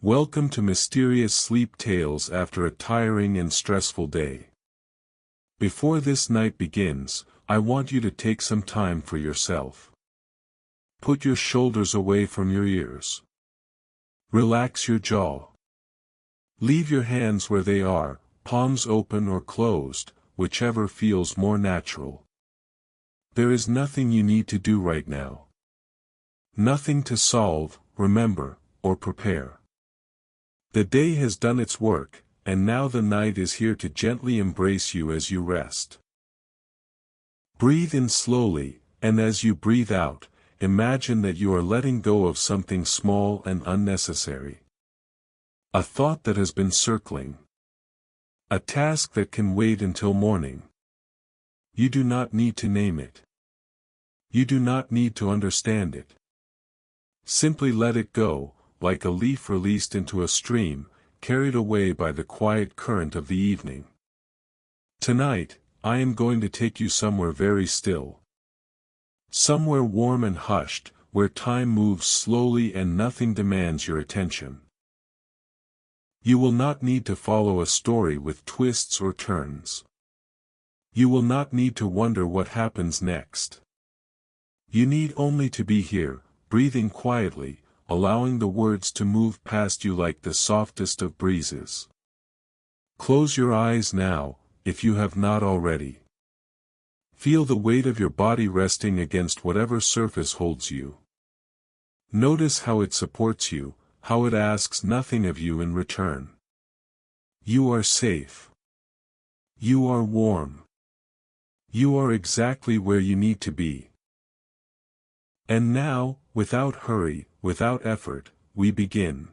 Welcome to Mysterious Sleep Tales after a tiring and stressful day. Before this night begins, I want you to take some time for yourself. Put your shoulders away from your ears. Relax your jaw. Leave your hands where they are, palms open or closed, whichever feels more natural. There is nothing you need to do right now. Nothing to solve, remember, or prepare. The day has done its work, and now the night is here to gently embrace you as you rest. Breathe in slowly, and as you breathe out, imagine that you are letting go of something small and unnecessary. A thought that has been circling. A task that can wait until morning. You do not need to name it. You do not need to understand it. Simply let it go, like a leaf released into a stream, carried away by the quiet current of the evening. Tonight, I am going to take you somewhere very still. Somewhere warm and hushed, where time moves slowly and nothing demands your attention. You will not need to follow a story with twists or turns. You will not need to wonder what happens next. You need only to be here, breathing quietly, allowing the words to move past you like the softest of breezes. Close your eyes now, if you have not already. Feel the weight of your body resting against whatever surface holds you. Notice how it supports you, how it asks nothing of you in return. You are safe. You are warm. You are exactly where you need to be. And now, without hurry, without effort, we begin.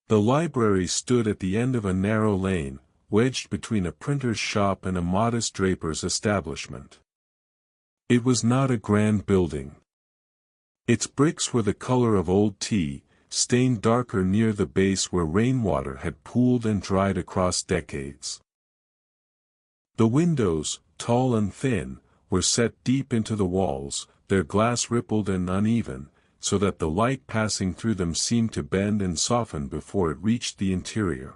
The library stood at the end of a narrow lane, wedged between a printer's shop and a modest draper's establishment. It was not a grand building. Its bricks were the color of old tea, stained darker near the base where rainwater had pooled and dried across decades. The windows, tall and thin, were set deep into the walls, their glass rippled and uneven, so that the light passing through them seemed to bend and soften before it reached the interior.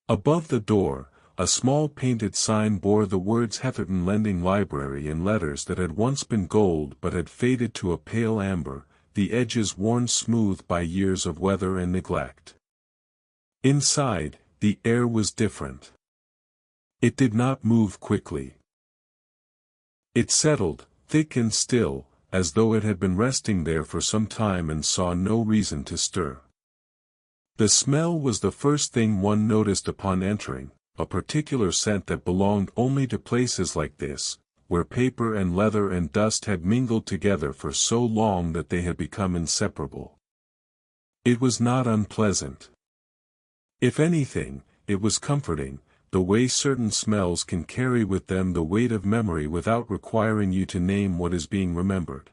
Above the door, a small painted sign bore the words Hefferton Lending Library in letters that had once been gold but had faded to a pale amber, the edges worn smooth by years of weather and neglect. Inside, the air was different. It did not move quickly. It settled, thick and still, as though it had been resting there for some time and saw no reason to stir. The smell was the first thing one noticed upon entering, a particular scent that belonged only to places like this, where paper and leather and dust had mingled together for so long that they had become inseparable. It was not unpleasant. If anything, it was comforting, the way certain smells can carry with them the weight of memory without requiring you to name what is being remembered.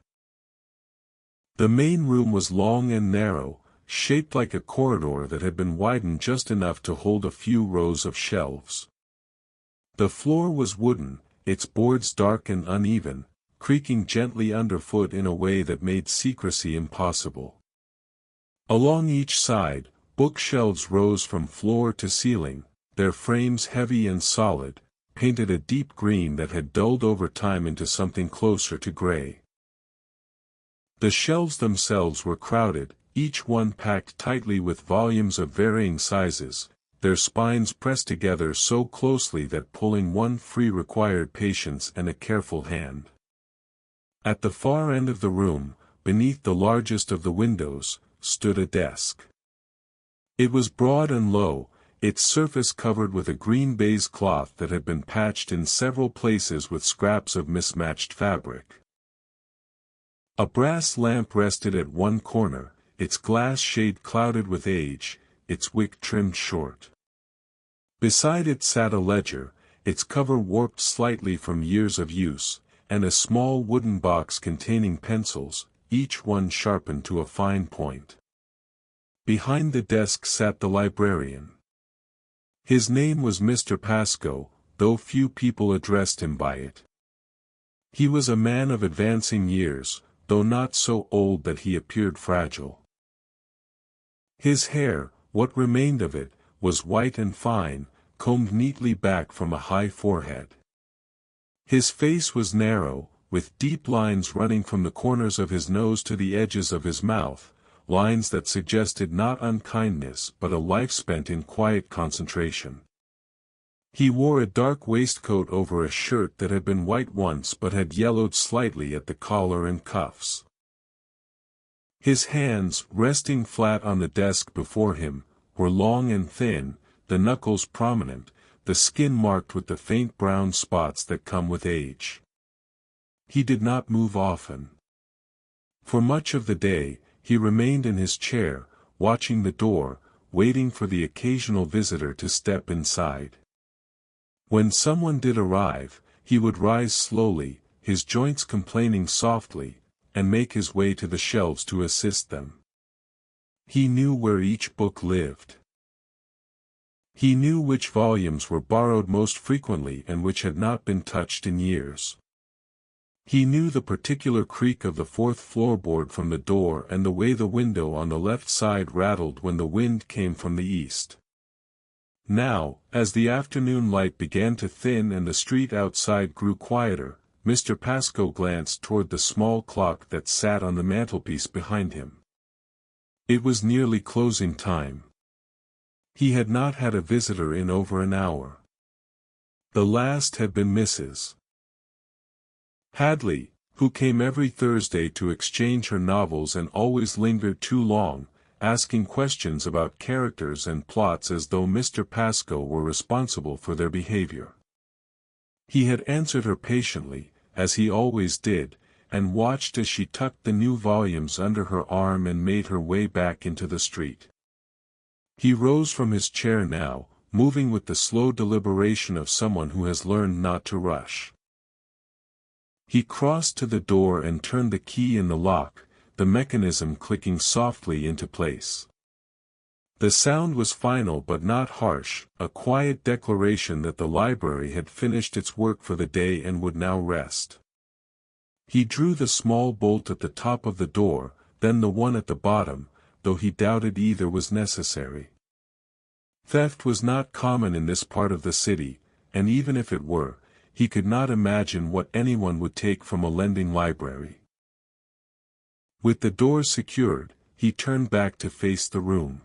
The main room was long and narrow, shaped like a corridor that had been widened just enough to hold a few rows of shelves. The floor was wooden, its boards dark and uneven, creaking gently underfoot in a way that made secrecy impossible. Along each side, bookshelves rose from floor to ceiling, their frames heavy and solid, painted a deep green that had dulled over time into something closer to gray. The shelves themselves were crowded, each one packed tightly with volumes of varying sizes, their spines pressed together so closely that pulling one free required patience and a careful hand. At the far end of the room, beneath the largest of the windows, stood a desk. It was broad and low, its surface covered with a green baize cloth that had been patched in several places with scraps of mismatched fabric. A brass lamp rested at one corner, its glass shade clouded with age, its wick trimmed short. Beside it sat a ledger, its cover warped slightly from years of use, and a small wooden box containing pencils, each one sharpened to a fine point. Behind the desk sat the librarian. His name was Mr. Pascoe, though few people addressed him by it. He was a man of advancing years, though not so old that he appeared fragile. His hair, what remained of it, was white and fine, combed neatly back from a high forehead. His face was narrow, with deep lines running from the corners of his nose to the edges of his mouth, lines that suggested not unkindness but a life spent in quiet concentration. He wore a dark waistcoat over a shirt that had been white once but had yellowed slightly at the collar and cuffs. His hands, resting flat on the desk before him, were long and thin, the knuckles prominent, the skin marked with the faint brown spots that come with age. He did not move often. For much of the day, he remained in his chair, watching the door, waiting for the occasional visitor to step inside. When someone did arrive, he would rise slowly, his joints complaining softly, and make his way to the shelves to assist them. He knew where each book lived. He knew which volumes were borrowed most frequently and which had not been touched in years. He knew the particular creak of the fourth floorboard from the door and the way the window on the left side rattled when the wind came from the east. Now, as the afternoon light began to thin and the street outside grew quieter, Mr. Pascoe glanced toward the small clock that sat on the mantelpiece behind him. It was nearly closing time. He had not had a visitor in over an hour. The last had been Mrs. Hadley, who came every Thursday to exchange her novels and always lingered too long, asking questions about characters and plots as though Mr. Pascoe were responsible for their behavior. He had answered her patiently, as he always did, and watched as she tucked the new volumes under her arm and made her way back into the street. He rose from his chair now, moving with the slow deliberation of someone who has learned not to rush. He crossed to the door and turned the key in the lock, the mechanism clicking softly into place. The sound was final but not harsh, a quiet declaration that the library had finished its work for the day and would now rest. He drew the small bolt at the top of the door, then the one at the bottom, though he doubted either was necessary. Theft was not common in this part of the city, and even if it were, he could not imagine what anyone would take from a lending library. With the door secured, he turned back to face the room.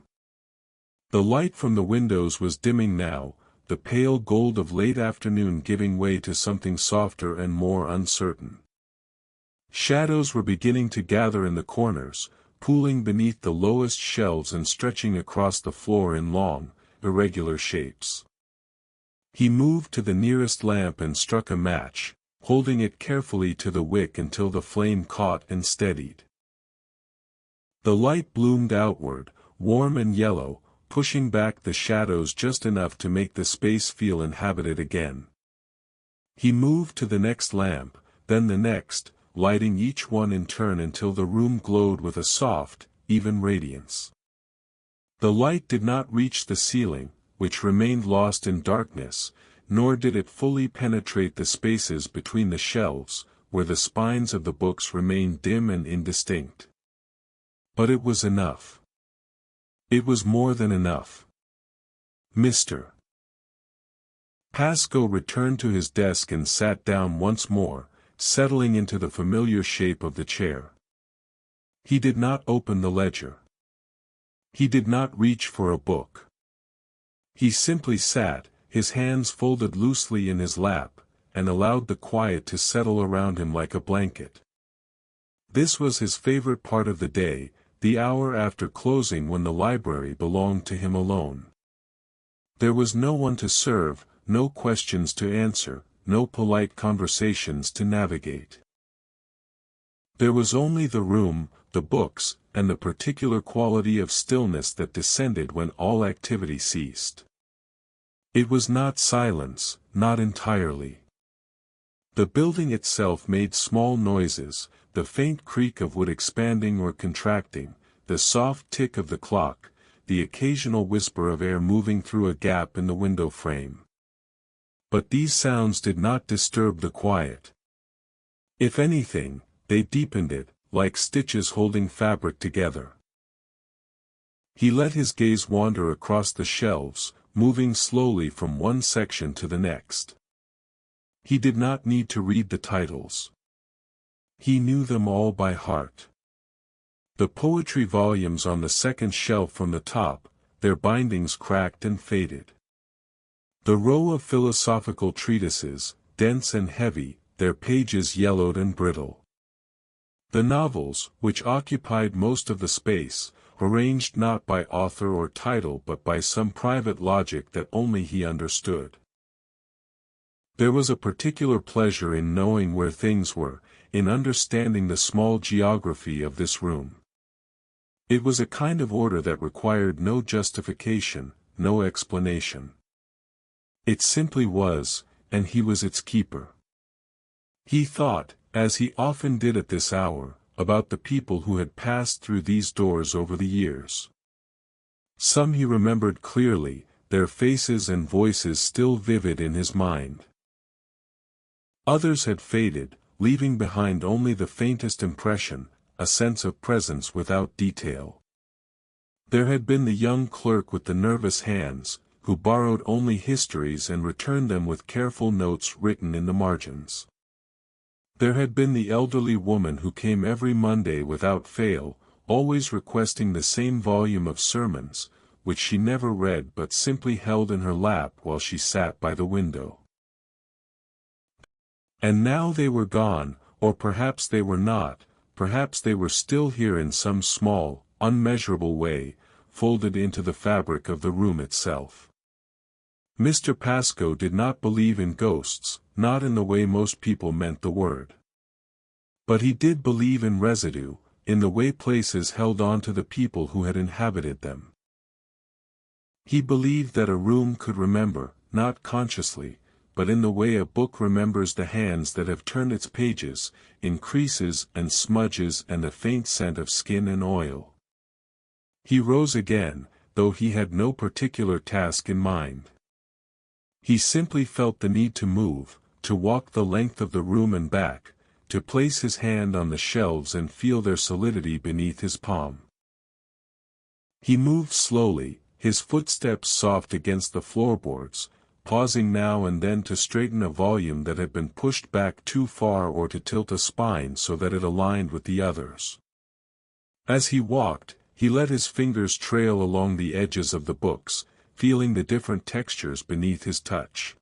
The light from the windows was dimming now, the pale gold of late afternoon giving way to something softer and more uncertain. Shadows were beginning to gather in the corners, pooling beneath the lowest shelves and stretching across the floor in long, irregular shapes. He moved to the nearest lamp and struck a match, holding it carefully to the wick until the flame caught and steadied. The light bloomed outward, warm and yellow, pushing back the shadows just enough to make the space feel inhabited again. He moved to the next lamp, then the next, lighting each one in turn until the room glowed with a soft, even radiance. The light did not reach the ceiling, which remained lost in darkness, nor did it fully penetrate the spaces between the shelves, where the spines of the books remained dim and indistinct. But it was enough. It was more than enough. Mr. Pascoe returned to his desk and sat down once more, settling into the familiar shape of the chair. He did not open the ledger. He did not reach for a book. He simply sat, his hands folded loosely in his lap, and allowed the quiet to settle around him like a blanket. This was his favorite part of the day, the hour after closing when the library belonged to him alone. There was no one to serve, no questions to answer, no polite conversations to navigate. There was only the room, the books, and the particular quality of stillness that descended when all activity ceased. It was not silence, not entirely. The building itself made small noises, the faint creak of wood expanding or contracting, the soft tick of the clock, the occasional whisper of air moving through a gap in the window frame. But these sounds did not disturb the quiet. If anything, they deepened it, like stitches holding fabric together. He let his gaze wander across the shelves, moving slowly from one section to the next. He did not need to read the titles. He knew them all by heart. The poetry volumes on the second shelf from the top, their bindings cracked and faded. The row of philosophical treatises, dense and heavy, their pages yellowed and brittle. The novels, which occupied most of the space, arranged not by author or title but by some private logic that only he understood. There was a particular pleasure in knowing where things were, in understanding the small geography of this room. It was a kind of order that required no justification, no explanation. It simply was, and he was its keeper. He thought, as he often did at this hour, about the people who had passed through these doors over the years. Some he remembered clearly, their faces and voices still vivid in his mind. Others had faded, leaving behind only the faintest impression, a sense of presence without detail. There had been the young clerk with the nervous hands, who borrowed only histories and returned them with careful notes written in the margins. There had been the elderly woman who came every Monday without fail, always requesting the same volume of sermons, which she never read but simply held in her lap while she sat by the window. And now they were gone, or perhaps they were not, perhaps they were still here in some small, unmeasurable way, folded into the fabric of the room itself. Mr. Pascoe did not believe in ghosts, not in the way most people meant the word. But he did believe in residue, in the way places held on to the people who had inhabited them. He believed that a room could remember, not consciously, but in the way a book remembers the hands that have turned its pages, in creases and smudges and a faint scent of skin and oil. He rose again, though he had no particular task in mind. He simply felt the need to move, to walk the length of the room and back, to place his hand on the shelves and feel their solidity beneath his palm. He moved slowly, his footsteps soft against the floorboards, pausing now and then to straighten a volume that had been pushed back too far or to tilt a spine so that it aligned with the others. As he walked, he let his fingers trail along the edges of the books, feeling the different textures beneath his touch.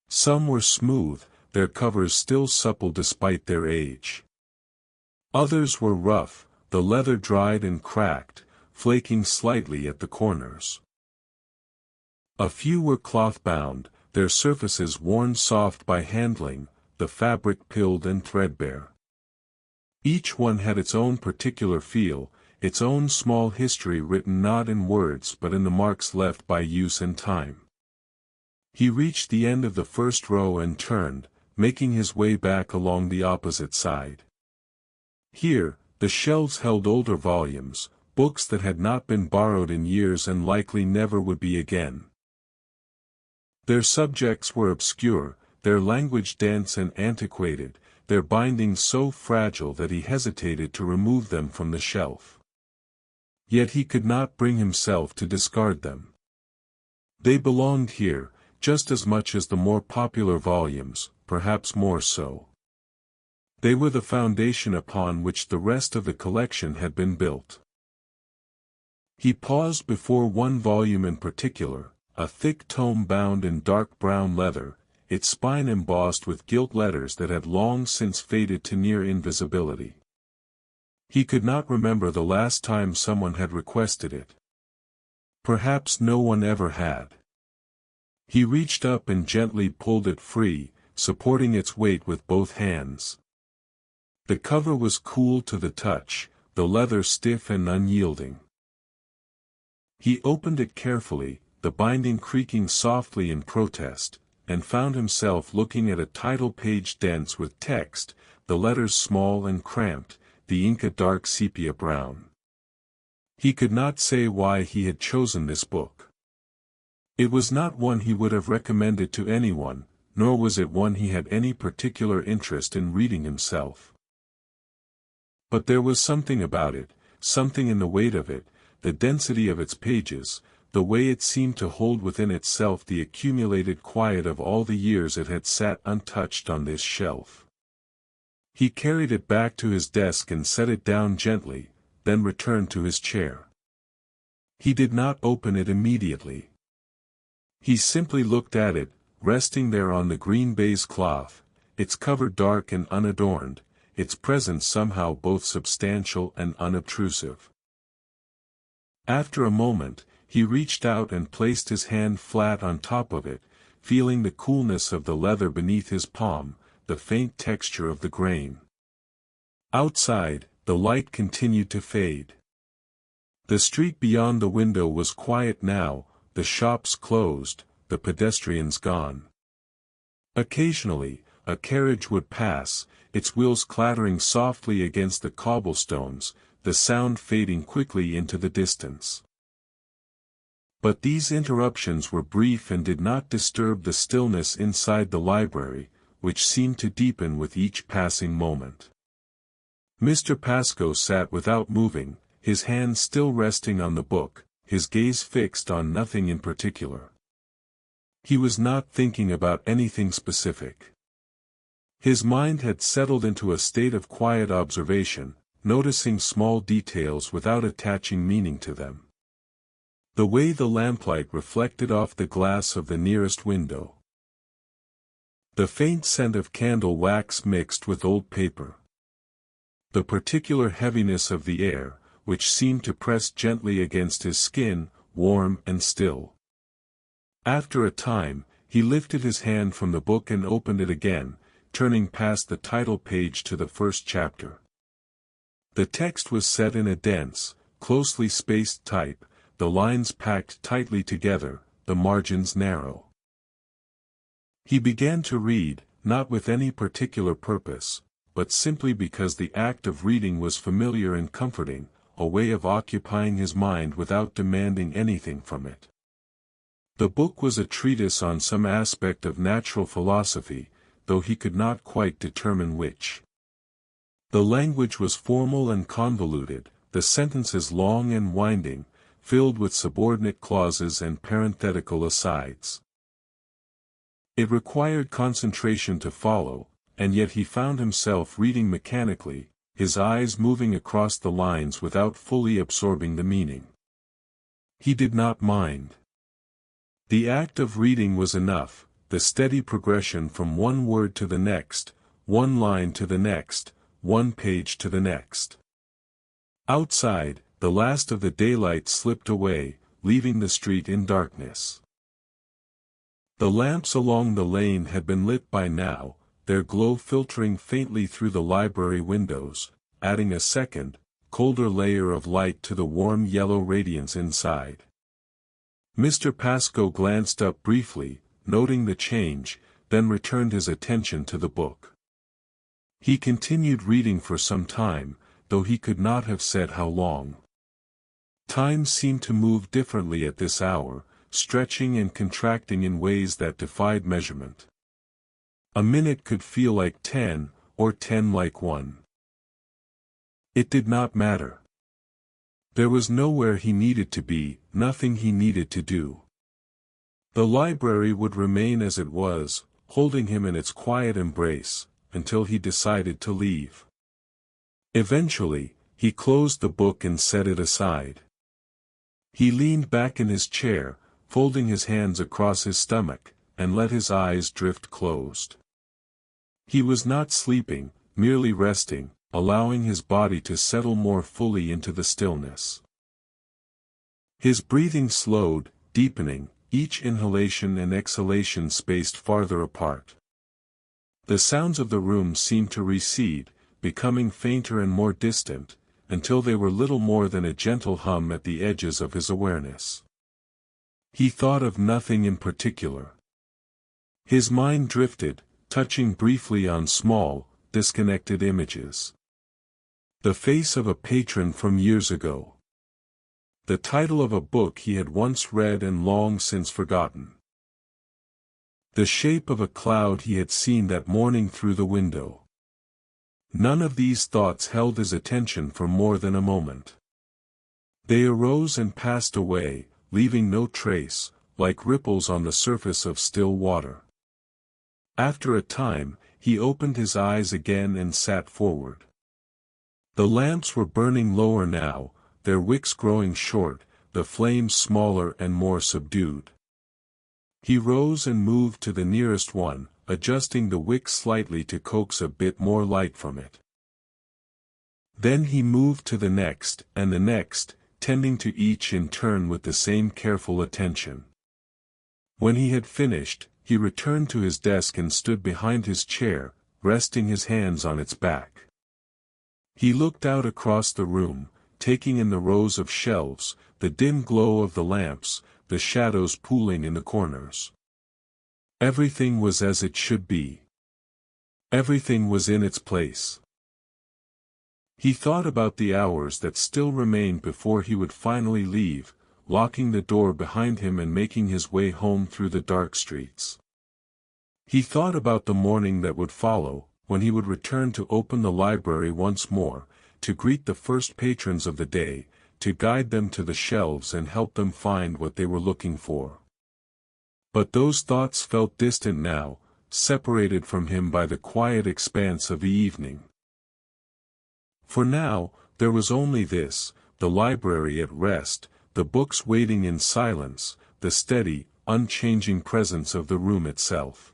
Some were smooth, their covers still supple despite their age. Others were rough, the leather dried and cracked, flaking slightly at the corners. A few were cloth-bound, their surfaces worn soft by handling, the fabric pilled and threadbare. Each one had its own particular feel, its own small history written not in words but in the marks left by use and time. He reached the end of the first row and turned, making his way back along the opposite side. Here, the shelves held older volumes, books that had not been borrowed in years and likely never would be again. Their subjects were obscure, their language dense and antiquated, their bindings so fragile that he hesitated to remove them from the shelf. Yet he could not bring himself to discard them. They belonged here, just as much as the more popular volumes, perhaps more so. They were the foundation upon which the rest of the collection had been built. He paused before one volume in particular, a thick tome bound in dark brown leather, its spine embossed with gilt letters that had long since faded to near invisibility. He could not remember the last time someone had requested it. Perhaps no one ever had. He reached up and gently pulled it free, supporting its weight with both hands. The cover was cool to the touch, the leather stiff and unyielding. He opened it carefully, the binding creaking softly in protest, and found himself looking at a title page dense with text, the letters small and cramped, the ink a dark sepia brown. He could not say why he had chosen this book. It was not one he would have recommended to anyone, nor was it one he had any particular interest in reading himself. But there was something about it, something in the weight of it, the density of its pages, the way it seemed to hold within itself the accumulated quiet of all the years it had sat untouched on this shelf. He carried it back to his desk and set it down gently, then returned to his chair. He did not open it immediately. He simply looked at it, resting there on the green baize cloth, its cover dark and unadorned, its presence somehow both substantial and unobtrusive. After a moment, he reached out and placed his hand flat on top of it, feeling the coolness of the leather beneath his palm, the faint texture of the grain. Outside, the light continued to fade. The street beyond the window was quiet now, the shops closed, the pedestrians gone. Occasionally, a carriage would pass, its wheels clattering softly against the cobblestones, the sound fading quickly into the distance. But these interruptions were brief and did not disturb the stillness inside the library, which seemed to deepen with each passing moment. Mr. Pascoe sat without moving, his hand still resting on the book, his gaze fixed on nothing in particular. He was not thinking about anything specific. His mind had settled into a state of quiet observation, noticing small details without attaching meaning to them. The way the lamplight reflected off the glass of the nearest window. The faint scent of candle wax mixed with old paper. The particular heaviness of the air, which seemed to press gently against his skin, warm and still. After a time, he lifted his hand from the book and opened it again, turning past the title page to the first chapter. The text was set in a dense, closely spaced type, the lines packed tightly together, the margins narrow. He began to read, not with any particular purpose, but simply because the act of reading was familiar and comforting, a way of occupying his mind without demanding anything from it. The book was a treatise on some aspect of natural philosophy, though he could not quite determine which. The language was formal and convoluted, the sentences long and winding, filled with subordinate clauses and parenthetical asides. It required concentration to follow, and yet he found himself reading mechanically, his eyes moving across the lines without fully absorbing the meaning. He did not mind. The act of reading was enough, the steady progression from one word to the next, one line to the next, one page to the next. Outside, the last of the daylight slipped away, leaving the street in darkness. The lamps along the lane had been lit by now, their glow filtering faintly through the library windows, adding a second, colder layer of light to the warm yellow radiance inside. Mr. Pascoe glanced up briefly, noting the change, then returned his attention to the book. He continued reading for some time, though he could not have said how long. Time seemed to move differently at this hour, stretching and contracting in ways that defied measurement. A minute could feel like 10, or 10 like 1. It did not matter. There was nowhere he needed to be, nothing he needed to do. The library would remain as it was, holding him in its quiet embrace, until he decided to leave. Eventually, he closed the book and set it aside. He leaned back in his chair, folding his hands across his stomach, and let his eyes drift closed. He was not sleeping, merely resting, allowing his body to settle more fully into the stillness. His breathing slowed, deepening, each inhalation and exhalation spaced farther apart. The sounds of the room seemed to recede, becoming fainter and more distant, until they were little more than a gentle hum at the edges of his awareness. He thought of nothing in particular. His mind drifted, touching briefly on small, disconnected images. The face of a patron from years ago. The title of a book he had once read and long since forgotten. The shape of a cloud he had seen that morning through the window. None of these thoughts held his attention for more than a moment. They arose and passed away, leaving no trace, like ripples on the surface of still water. After a time, he opened his eyes again and sat forward. The lamps were burning lower now, their wicks growing short, the flames smaller and more subdued. He rose and moved to the nearest one, adjusting the wick slightly to coax a bit more light from it. Then he moved to the next, and the next, tending to each in turn with the same careful attention. When he had finished, he returned to his desk and stood behind his chair, resting his hands on its back. He looked out across the room, taking in the rows of shelves, the dim glow of the lamps, the shadows pooling in the corners. Everything was as it should be. Everything was in its place. He thought about the hours that still remained before he would finally leave, locking the door behind him and making his way home through the dark streets. He thought about the morning that would follow, when he would return to open the library once more, to greet the first patrons of the day, to guide them to the shelves and help them find what they were looking for. But those thoughts felt distant now, separated from him by the quiet expanse of the evening. For now, there was only this, the library at rest, the books waiting in silence, the steady, unchanging presence of the room itself.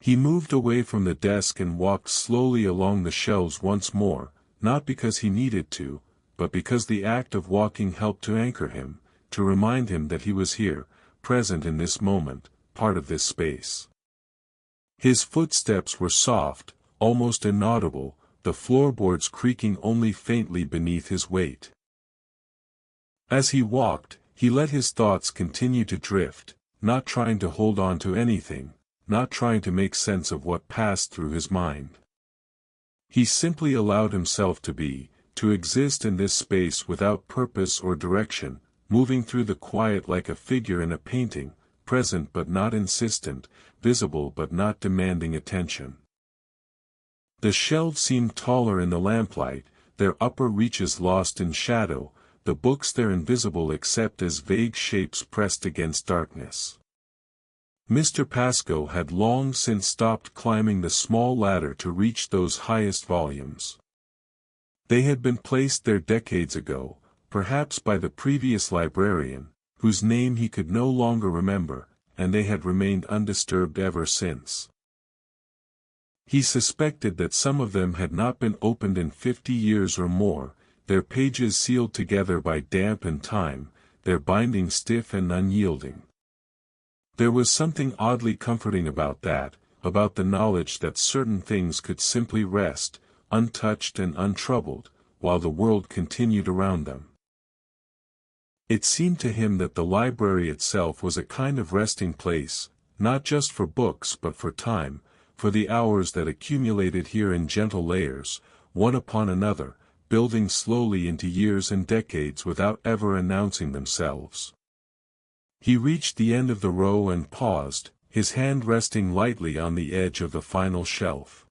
He moved away from the desk and walked slowly along the shelves once more, not because he needed to, but because the act of walking helped to anchor him, to remind him that he was here, present in this moment, part of this space. His footsteps were soft, almost inaudible, the floorboards creaking only faintly beneath his weight. As he walked, he let his thoughts continue to drift, not trying to hold on to anything, not trying to make sense of what passed through his mind. He simply allowed himself to be, to exist in this space without purpose or direction, moving through the quiet like a figure in a painting, present but not insistent, visible but not demanding attention. The shelves seemed taller in the lamplight, their upper reaches lost in shadow, the books there invisible except as vague shapes pressed against darkness. Mr. Pascoe had long since stopped climbing the small ladder to reach those highest volumes. They had been placed there decades ago, perhaps by the previous librarian, whose name he could no longer remember, and they had remained undisturbed ever since. He suspected that some of them had not been opened in 50 years or more, their pages sealed together by damp and time, their binding stiff and unyielding. There was something oddly comforting about that, about the knowledge that certain things could simply rest, untouched and untroubled, while the world continued around them. It seemed to him that the library itself was a kind of resting place, not just for books but for time, for the hours that accumulated here in gentle layers, one upon another, building slowly into years and decades without ever announcing themselves. He reached the end of the row and paused, his hand resting lightly on the edge of the final shelf.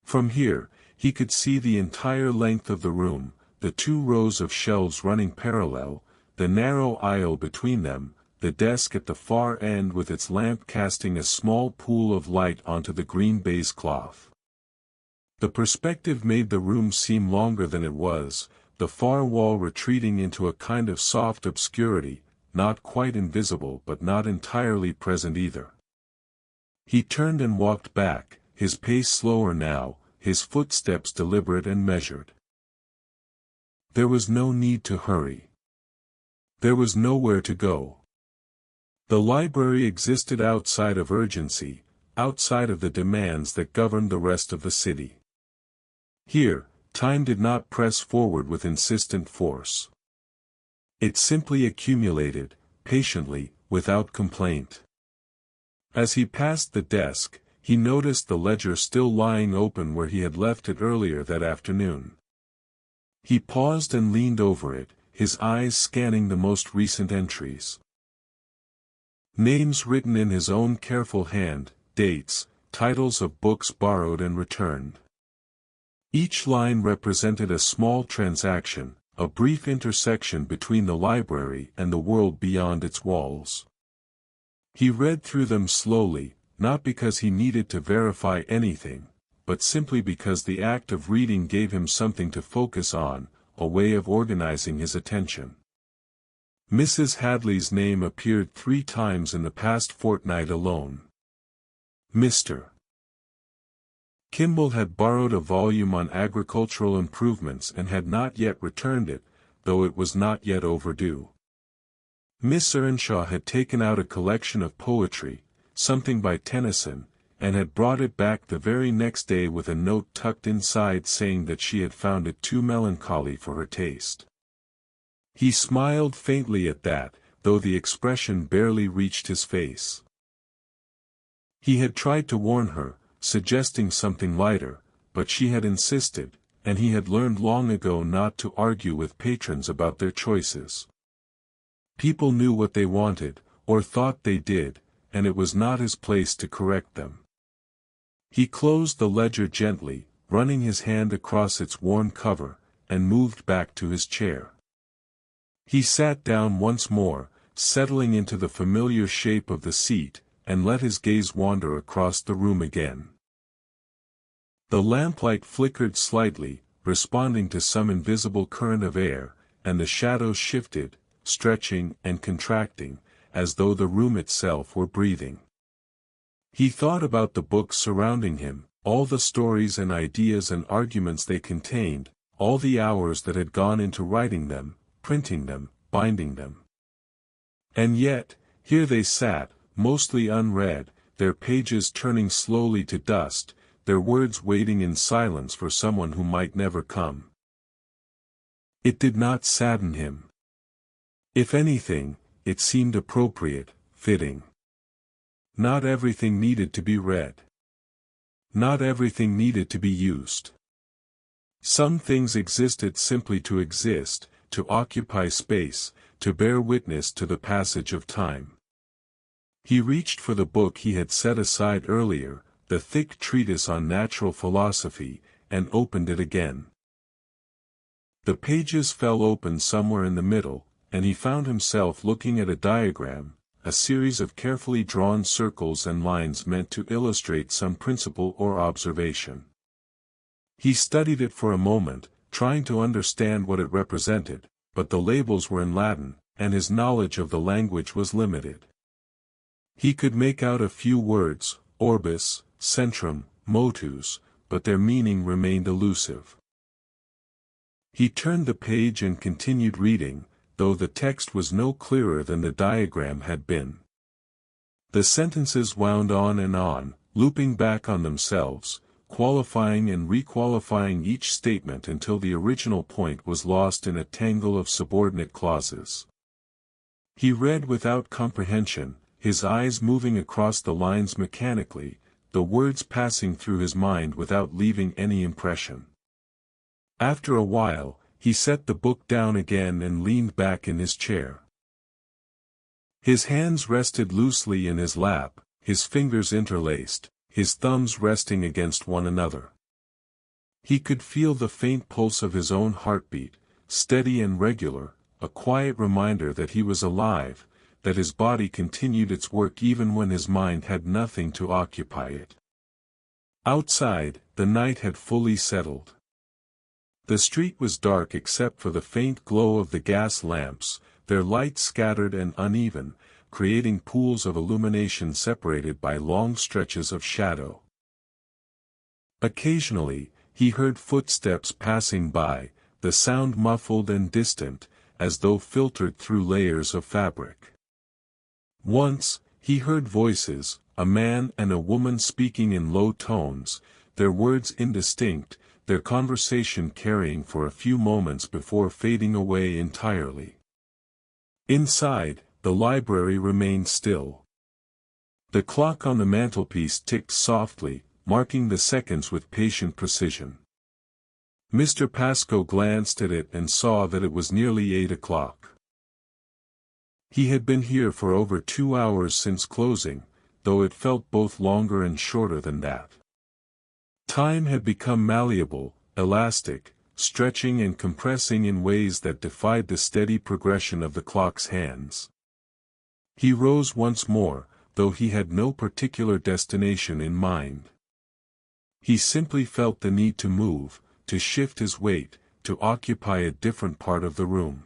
From here, he could see the entire length of the room, the 2 rows of shelves running parallel, the narrow aisle between them, the desk at the far end with its lamp casting a small pool of light onto the green baize cloth. The perspective made the room seem longer than it was, the far wall retreating into a kind of soft obscurity, not quite invisible but not entirely present either. He turned and walked back, his pace slower now, his footsteps deliberate and measured. There was no need to hurry. There was nowhere to go. The library existed outside of urgency, outside of the demands that governed the rest of the city. Here, time did not press forward with insistent force. It simply accumulated, patiently, without complaint. As he passed the desk, he noticed the ledger still lying open where he had left it earlier that afternoon. He paused and leaned over it, his eyes scanning the most recent entries. Names written in his own careful hand, dates, titles of books borrowed and returned. Each line represented a small transaction, a brief intersection between the library and the world beyond its walls. He read through them slowly, not because he needed to verify anything, but simply because the act of reading gave him something to focus on, a way of organizing his attention. Mrs. Hadley's name appeared 3 times in the past fortnight alone. Mr. Kimball had borrowed a volume on agricultural improvements and had not yet returned it, though it was not yet overdue. Miss Earnshaw had taken out a collection of poetry, something by Tennyson, and had brought it back the very next day with a note tucked inside saying that she had found it too melancholy for her taste. He smiled faintly at that, though the expression barely reached his face. He had tried to warn her, suggesting something lighter, but she had insisted, and he had learned long ago not to argue with patrons about their choices. People knew what they wanted, or thought they did, and it was not his place to correct them. He closed the ledger gently, running his hand across its worn cover, and moved back to his chair. He sat down once more, settling into the familiar shape of the seat, and let his gaze wander across the room again. The lamplight flickered slightly, responding to some invisible current of air, and the shadows shifted, stretching and contracting, as though the room itself were breathing. He thought about the books surrounding him, all the stories and ideas and arguments they contained, all the hours that had gone into writing them, printing them, binding them. And yet, here they sat, mostly unread, their pages turning slowly to dust, their words waiting in silence for someone who might never come. It did not sadden him. If anything, it seemed appropriate, fitting. Not everything needed to be read. Not everything needed to be used. Some things existed simply to exist, to occupy space, to bear witness to the passage of time. He reached for the book he had set aside earlier, the thick treatise on natural philosophy, and opened it again. The pages fell open somewhere in the middle, and he found himself looking at a diagram, a series of carefully drawn circles and lines meant to illustrate some principle or observation. He studied it for a moment, trying to understand what it represented, but the labels were in Latin, and his knowledge of the language was limited. He could make out a few words, orbis, centrum, motus, but their meaning remained elusive. He turned the page and continued reading, though the text was no clearer than the diagram had been. The sentences wound on, looping back on themselves, qualifying and requalifying each statement until the original point was lost in a tangle of subordinate clauses. He read without comprehension, his eyes moving across the lines mechanically, the words passing through his mind without leaving any impression. After a while, he set the book down again and leaned back in his chair. His hands rested loosely in his lap, his fingers interlaced, his thumbs resting against one another. He could feel the faint pulse of his own heartbeat, steady and regular, a quiet reminder that he was alive, that his body continued its work even when his mind had nothing to occupy it. Outside, the night had fully settled. The street was dark except for the faint glow of the gas lamps, their light scattered and uneven, creating pools of illumination separated by long stretches of shadow. Occasionally, he heard footsteps passing by, the sound muffled and distant, as though filtered through layers of fabric. Once, he heard voices, a man and a woman speaking in low tones, their words indistinct, their conversation carrying for a few moments before fading away entirely. Inside, the library remained still. The clock on the mantelpiece ticked softly, marking the seconds with patient precision. Mr. Pascoe glanced at it and saw that it was nearly 8 o'clock. He had been here for over 2 hours since closing, though it felt both longer and shorter than that. Time had become malleable, elastic, stretching and compressing in ways that defied the steady progression of the clock's hands. He rose once more, though he had no particular destination in mind. He simply felt the need to move, to shift his weight, to occupy a different part of the room.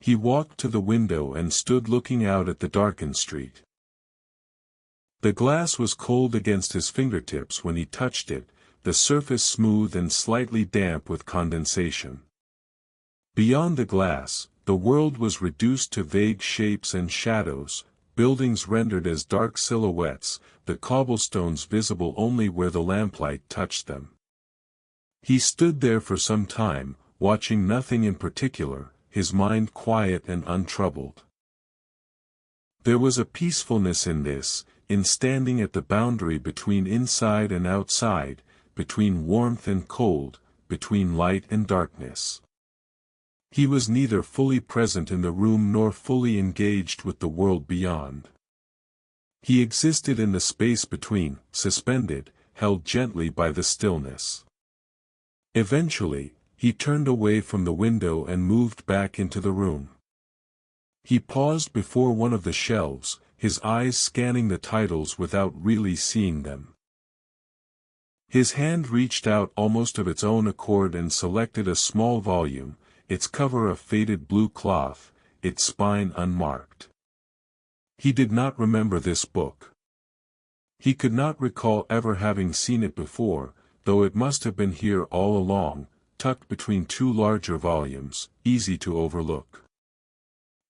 He walked to the window and stood looking out at the darkened street. The glass was cold against his fingertips when he touched it, the surface smooth and slightly damp with condensation. Beyond the glass, the world was reduced to vague shapes and shadows, buildings rendered as dark silhouettes, the cobblestones visible only where the lamplight touched them. He stood there for some time, watching nothing in particular, his mind quiet and untroubled. There was a peacefulness in this, in standing at the boundary between inside and outside, between warmth and cold, between light and darkness. He was neither fully present in the room nor fully engaged with the world beyond. He existed in the space between, suspended, held gently by the stillness. Eventually, he turned away from the window and moved back into the room. He paused before one of the shelves, his eyes scanning the titles without really seeing them. His hand reached out almost of its own accord and selected a small volume, its cover of faded blue cloth, its spine unmarked. He did not remember this book. He could not recall ever having seen it before, though it must have been here all along, tucked between two larger volumes, easy to overlook.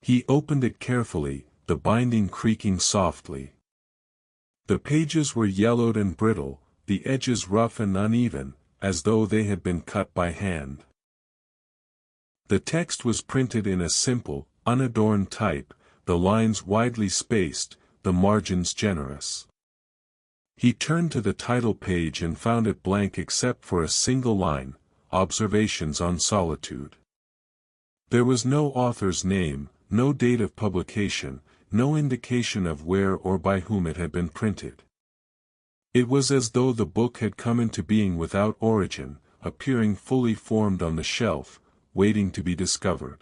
He opened it carefully, the binding creaking softly. The pages were yellowed and brittle, the edges rough and uneven, as though they had been cut by hand. The text was printed in a simple, unadorned type, the lines widely spaced, the margins generous. He turned to the title page and found it blank except for a single line, Observations on Solitude. There was no author's name, no date of publication, no indication of where or by whom it had been printed. It was as though the book had come into being without origin, appearing fully formed on the shelf, waiting to be discovered.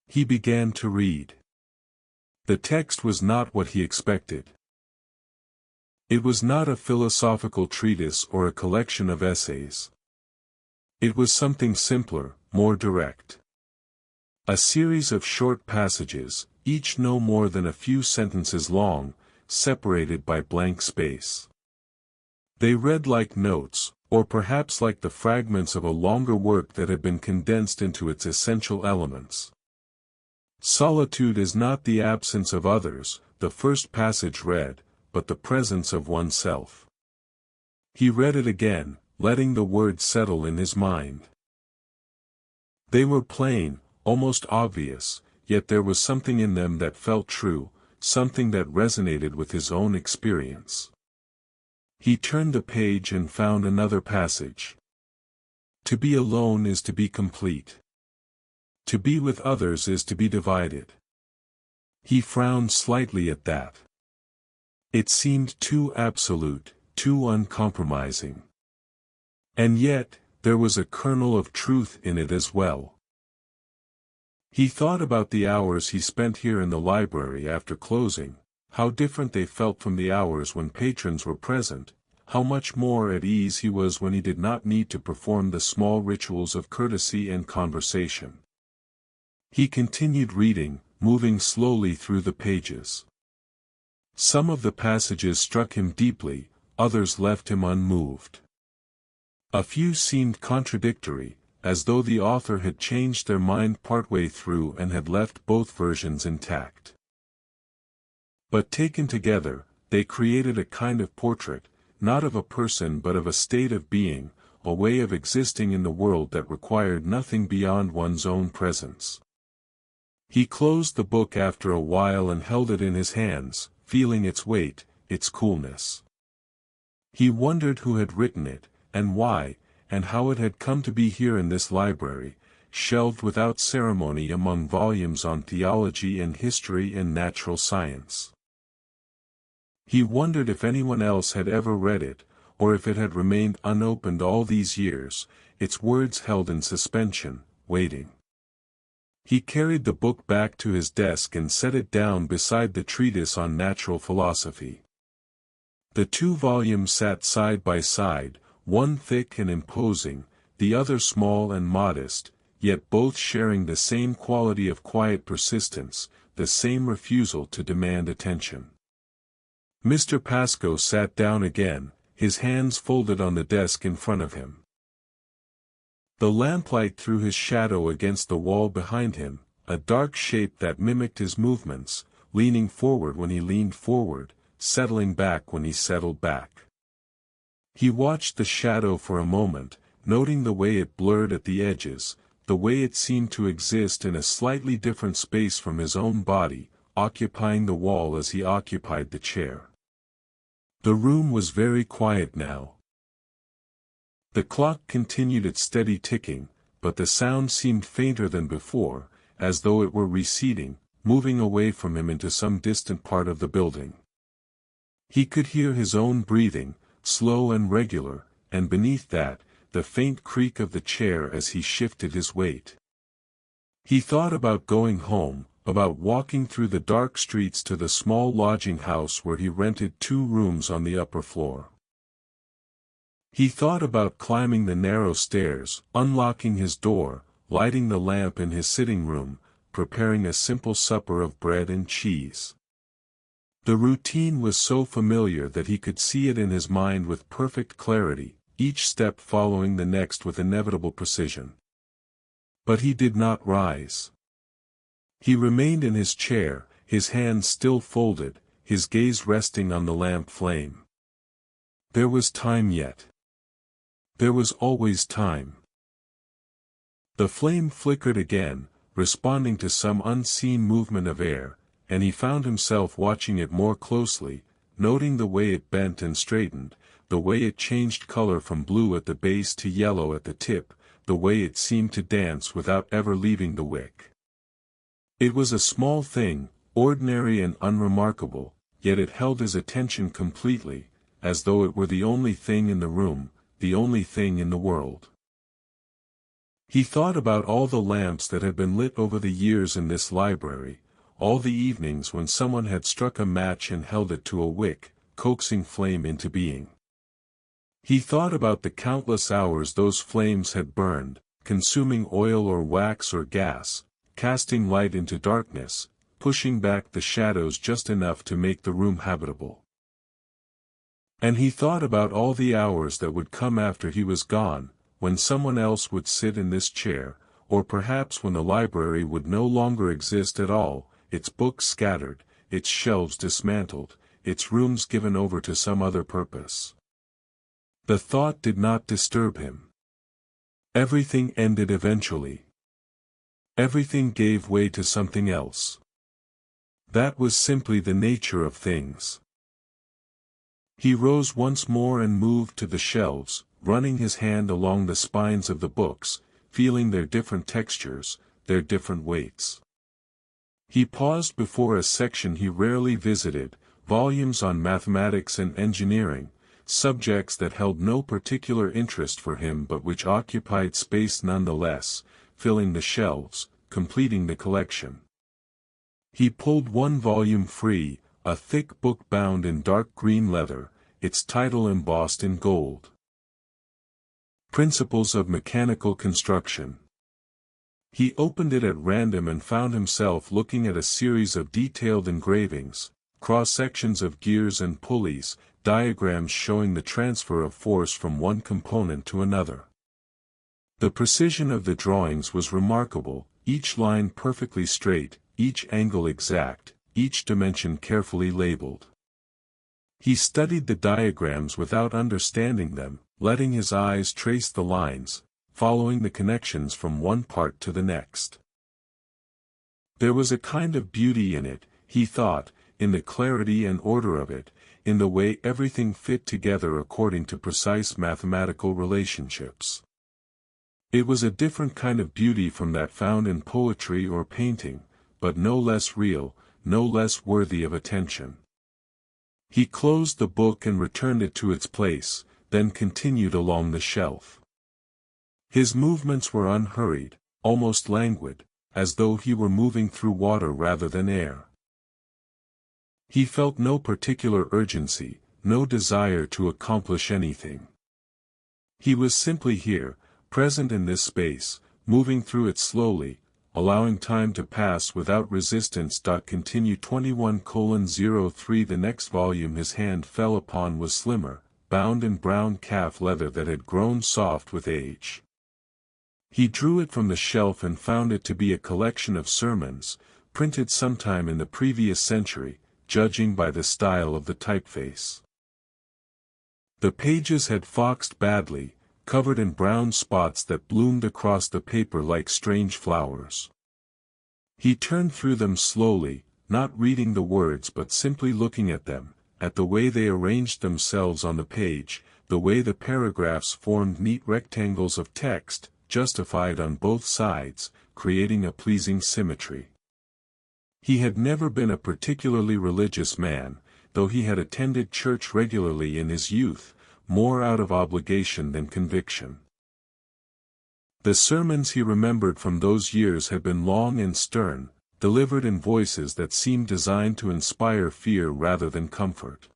He began to read. The text was not what he expected. It was not a philosophical treatise or a collection of essays. It was something simpler, more direct. A series of short passages, each no more than a few sentences long, separated by blank space. They read like notes, or perhaps like the fragments of a longer work that had been condensed into its essential elements. Solitude is not the absence of others, the first passage read, but the presence of oneself. He read it again, letting the words settle in his mind. They were plain, almost obvious, yet there was something in them that felt true, something that resonated with his own experience. He turned the page and found another passage. To be alone is to be complete. To be with others is to be divided. He frowned slightly at that. It seemed too absolute, too uncompromising. And yet, there was a kernel of truth in it as well. He thought about the hours he spent here in the library after closing, how different they felt from the hours when patrons were present, how much more at ease he was when he did not need to perform the small rituals of courtesy and conversation. He continued reading, moving slowly through the pages. Some of the passages struck him deeply, others left him unmoved. A few seemed contradictory, as though the author had changed their mind partway through and had left both versions intact. But taken together, they created a kind of portrait, not of a person but of a state of being, a way of existing in the world that required nothing beyond one's own presence. He closed the book after a while and held it in his hands, feeling its weight, its coolness. He wondered who had written it, and why, and how it had come to be here in this library, shelved without ceremony among volumes on theology and history and natural science. He wondered if anyone else had ever read it, or if it had remained unopened all these years, its words held in suspension, waiting. He carried the book back to his desk and set it down beside the treatise on natural philosophy. The two volumes sat side by side, one thick and imposing, the other small and modest, yet both sharing the same quality of quiet persistence, the same refusal to demand attention. Mr. Pascoe sat down again, his hands folded on the desk in front of him. The lamplight threw his shadow against the wall behind him, a dark shape that mimicked his movements, leaning forward when he leaned forward, settling back when he settled back. He watched the shadow for a moment, noting the way it blurred at the edges, the way it seemed to exist in a slightly different space from his own body, occupying the wall as he occupied the chair. The room was very quiet now. The clock continued its steady ticking, but the sound seemed fainter than before, as though it were receding, moving away from him into some distant part of the building. He could hear his own breathing, slow and regular, and beneath that, the faint creak of the chair as he shifted his weight. He thought about going home, about walking through the dark streets to the small lodging house where he rented 2 rooms on the upper floor. He thought about climbing the narrow stairs, unlocking his door, lighting the lamp in his sitting room, preparing a simple supper of bread and cheese. The routine was so familiar that he could see it in his mind with perfect clarity, each step following the next with inevitable precision. But he did not rise. He remained in his chair, his hands still folded, his gaze resting on the lamp flame. There was time yet. There was always time. The flame flickered again, responding to some unseen movement of air, and he found himself watching it more closely, noting the way it bent and straightened, the way it changed color from blue at the base to yellow at the tip, the way it seemed to dance without ever leaving the wick. It was a small thing, ordinary and unremarkable, yet it held his attention completely, as though it were the only thing in the room, the only thing in the world. He thought about all the lamps that had been lit over the years in this library, all the evenings when someone had struck a match and held it to a wick, coaxing flame into being. He thought about the countless hours those flames had burned, consuming oil or wax or gas, casting light into darkness, pushing back the shadows just enough to make the room habitable. And he thought about all the hours that would come after he was gone, when someone else would sit in this chair, or perhaps when the library would no longer exist at all, its books scattered, its shelves dismantled, its rooms given over to some other purpose. The thought did not disturb him. Everything ended eventually. Everything gave way to something else. That was simply the nature of things. He rose once more and moved to the shelves, running his hand along the spines of the books, feeling their different textures, their different weights. He paused before a section he rarely visited, volumes on mathematics and engineering, subjects that held no particular interest for him but which occupied space nonetheless, filling the shelves, completing the collection. He pulled one volume free, a thick book bound in dark green leather, its title embossed in gold. Principles of Mechanical Construction. He opened it at random and found himself looking at a series of detailed engravings, cross-sections of gears and pulleys, diagrams showing the transfer of force from one component to another. The precision of the drawings was remarkable, each line perfectly straight, each angle exact, each dimension carefully labeled. He studied the diagrams without understanding them, letting his eyes trace the lines, following the connections from one part to the next. There was a kind of beauty in it, he thought, in the clarity and order of it, in the way everything fit together according to precise mathematical relationships. It was a different kind of beauty from that found in poetry or painting, but no less real, no less worthy of attention. He closed the book and returned it to its place, then continued along the shelf. His movements were unhurried, almost languid, as though he were moving through water rather than air. He felt no particular urgency, no desire to accomplish anything. He was simply here, present in this space, moving through it slowly, allowing time to pass without resistance. Continue 21:03. The next volume his hand fell upon was slimmer, bound in brown calf leather that had grown soft with age. He drew it from the shelf and found it to be a collection of sermons, printed sometime in the previous century, judging by the style of the typeface. The pages had foxed badly, covered in brown spots that bloomed across the paper like strange flowers. He turned through them slowly, not reading the words but simply looking at them, at the way they arranged themselves on the page, the way the paragraphs formed neat rectangles of text, justified on both sides, creating a pleasing symmetry. He had never been a particularly religious man, though he had attended church regularly in his youth, more out of obligation than conviction. The sermons he remembered from those years had been long and stern, delivered in voices that seemed designed to inspire fear rather than comfort.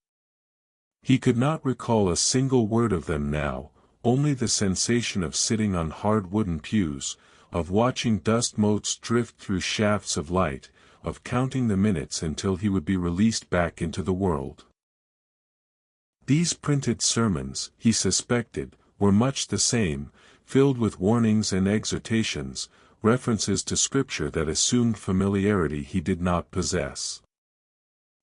He could not recall a single word of them now, only the sensation of sitting on hard wooden pews, of watching dust motes drift through shafts of light, of counting the minutes until he would be released back into the world. These printed sermons, he suspected, were much the same, filled with warnings and exhortations, references to scripture that assumed familiarity he did not possess.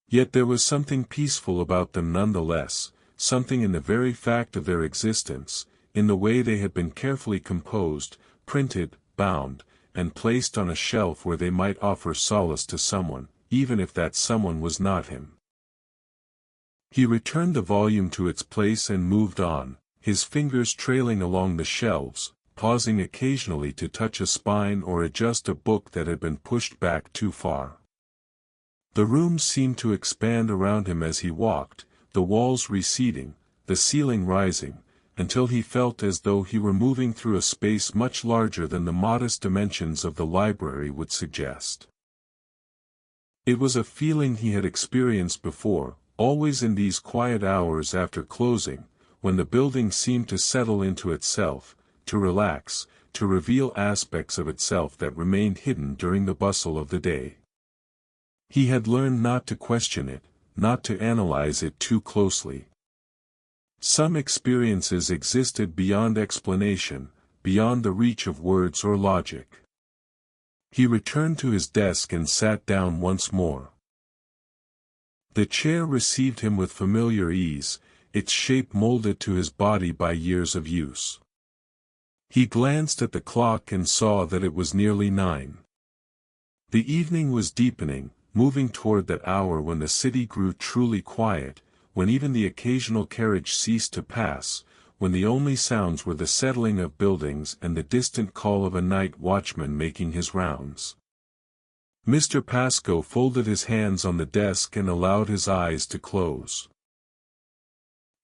Yet there was something peaceful about them nonetheless, something in the very fact of their existence, in the way they had been carefully composed, printed, bound, and placed on a shelf where they might offer solace to someone, even if that someone was not him. He returned the volume to its place and moved on, his fingers trailing along the shelves, pausing occasionally to touch a spine or adjust a book that had been pushed back too far. The room seemed to expand around him as he walked, the walls receding, the ceiling rising, until he felt as though he were moving through a space much larger than the modest dimensions of the library would suggest. It was a feeling he had experienced before, always in these quiet hours after closing, when the building seemed to settle into itself, to relax, to reveal aspects of itself that remained hidden during the bustle of the day. He had learned not to question it, not to analyze it too closely. Some experiences existed beyond explanation, beyond the reach of words or logic. He returned to his desk and sat down once more. The chair received him with familiar ease, its shape molded to his body by years of use. He glanced at the clock and saw that it was nearly 9. The evening was deepening, moving toward that hour when the city grew truly quiet, when even the occasional carriage ceased to pass, when the only sounds were the settling of buildings and the distant call of a night watchman making his rounds. Mr. Pascoe folded his hands on the desk and allowed his eyes to close.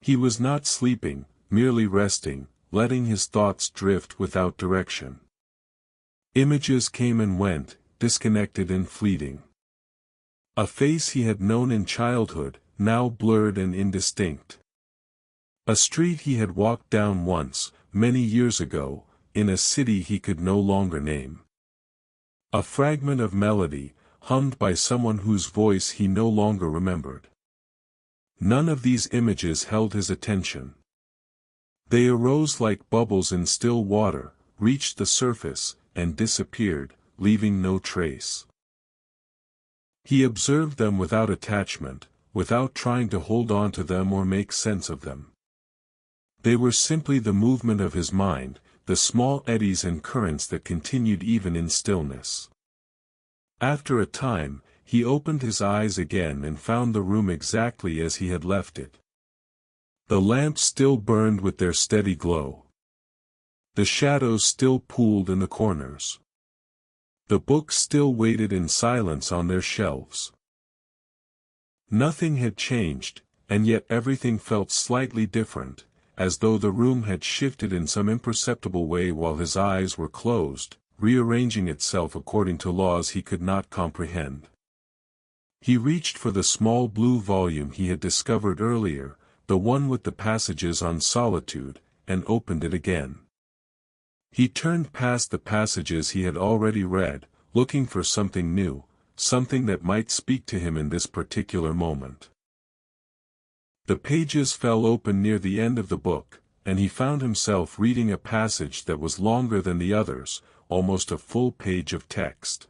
He was not sleeping, merely resting, letting his thoughts drift without direction. Images came and went, disconnected and fleeting. A face he had known in childhood, now blurred and indistinct. A street he had walked down once, many years ago, in a city he could no longer name. A fragment of melody, hummed by someone whose voice he no longer remembered. None of these images held his attention. They arose like bubbles in still water, reached the surface, and disappeared, leaving no trace. He observed them without attachment, without trying to hold on to them or make sense of them. They were simply the movement of his mind, the small eddies and currents that continued even in stillness. After a time, he opened his eyes again and found the room exactly as he had left it. The lamps still burned with their steady glow. The shadows still pooled in the corners. The books still waited in silence on their shelves. Nothing had changed, and yet everything felt slightly different, as though the room had shifted in some imperceptible way while his eyes were closed, rearranging itself according to laws he could not comprehend. He reached for the small blue volume he had discovered earlier, the one with the passages on solitude, and opened it again. He turned past the passages he had already read, looking for something new, something that might speak to him in this particular moment. The pages fell open near the end of the book, and he found himself reading a passage that was longer than the others, almost a full page of text.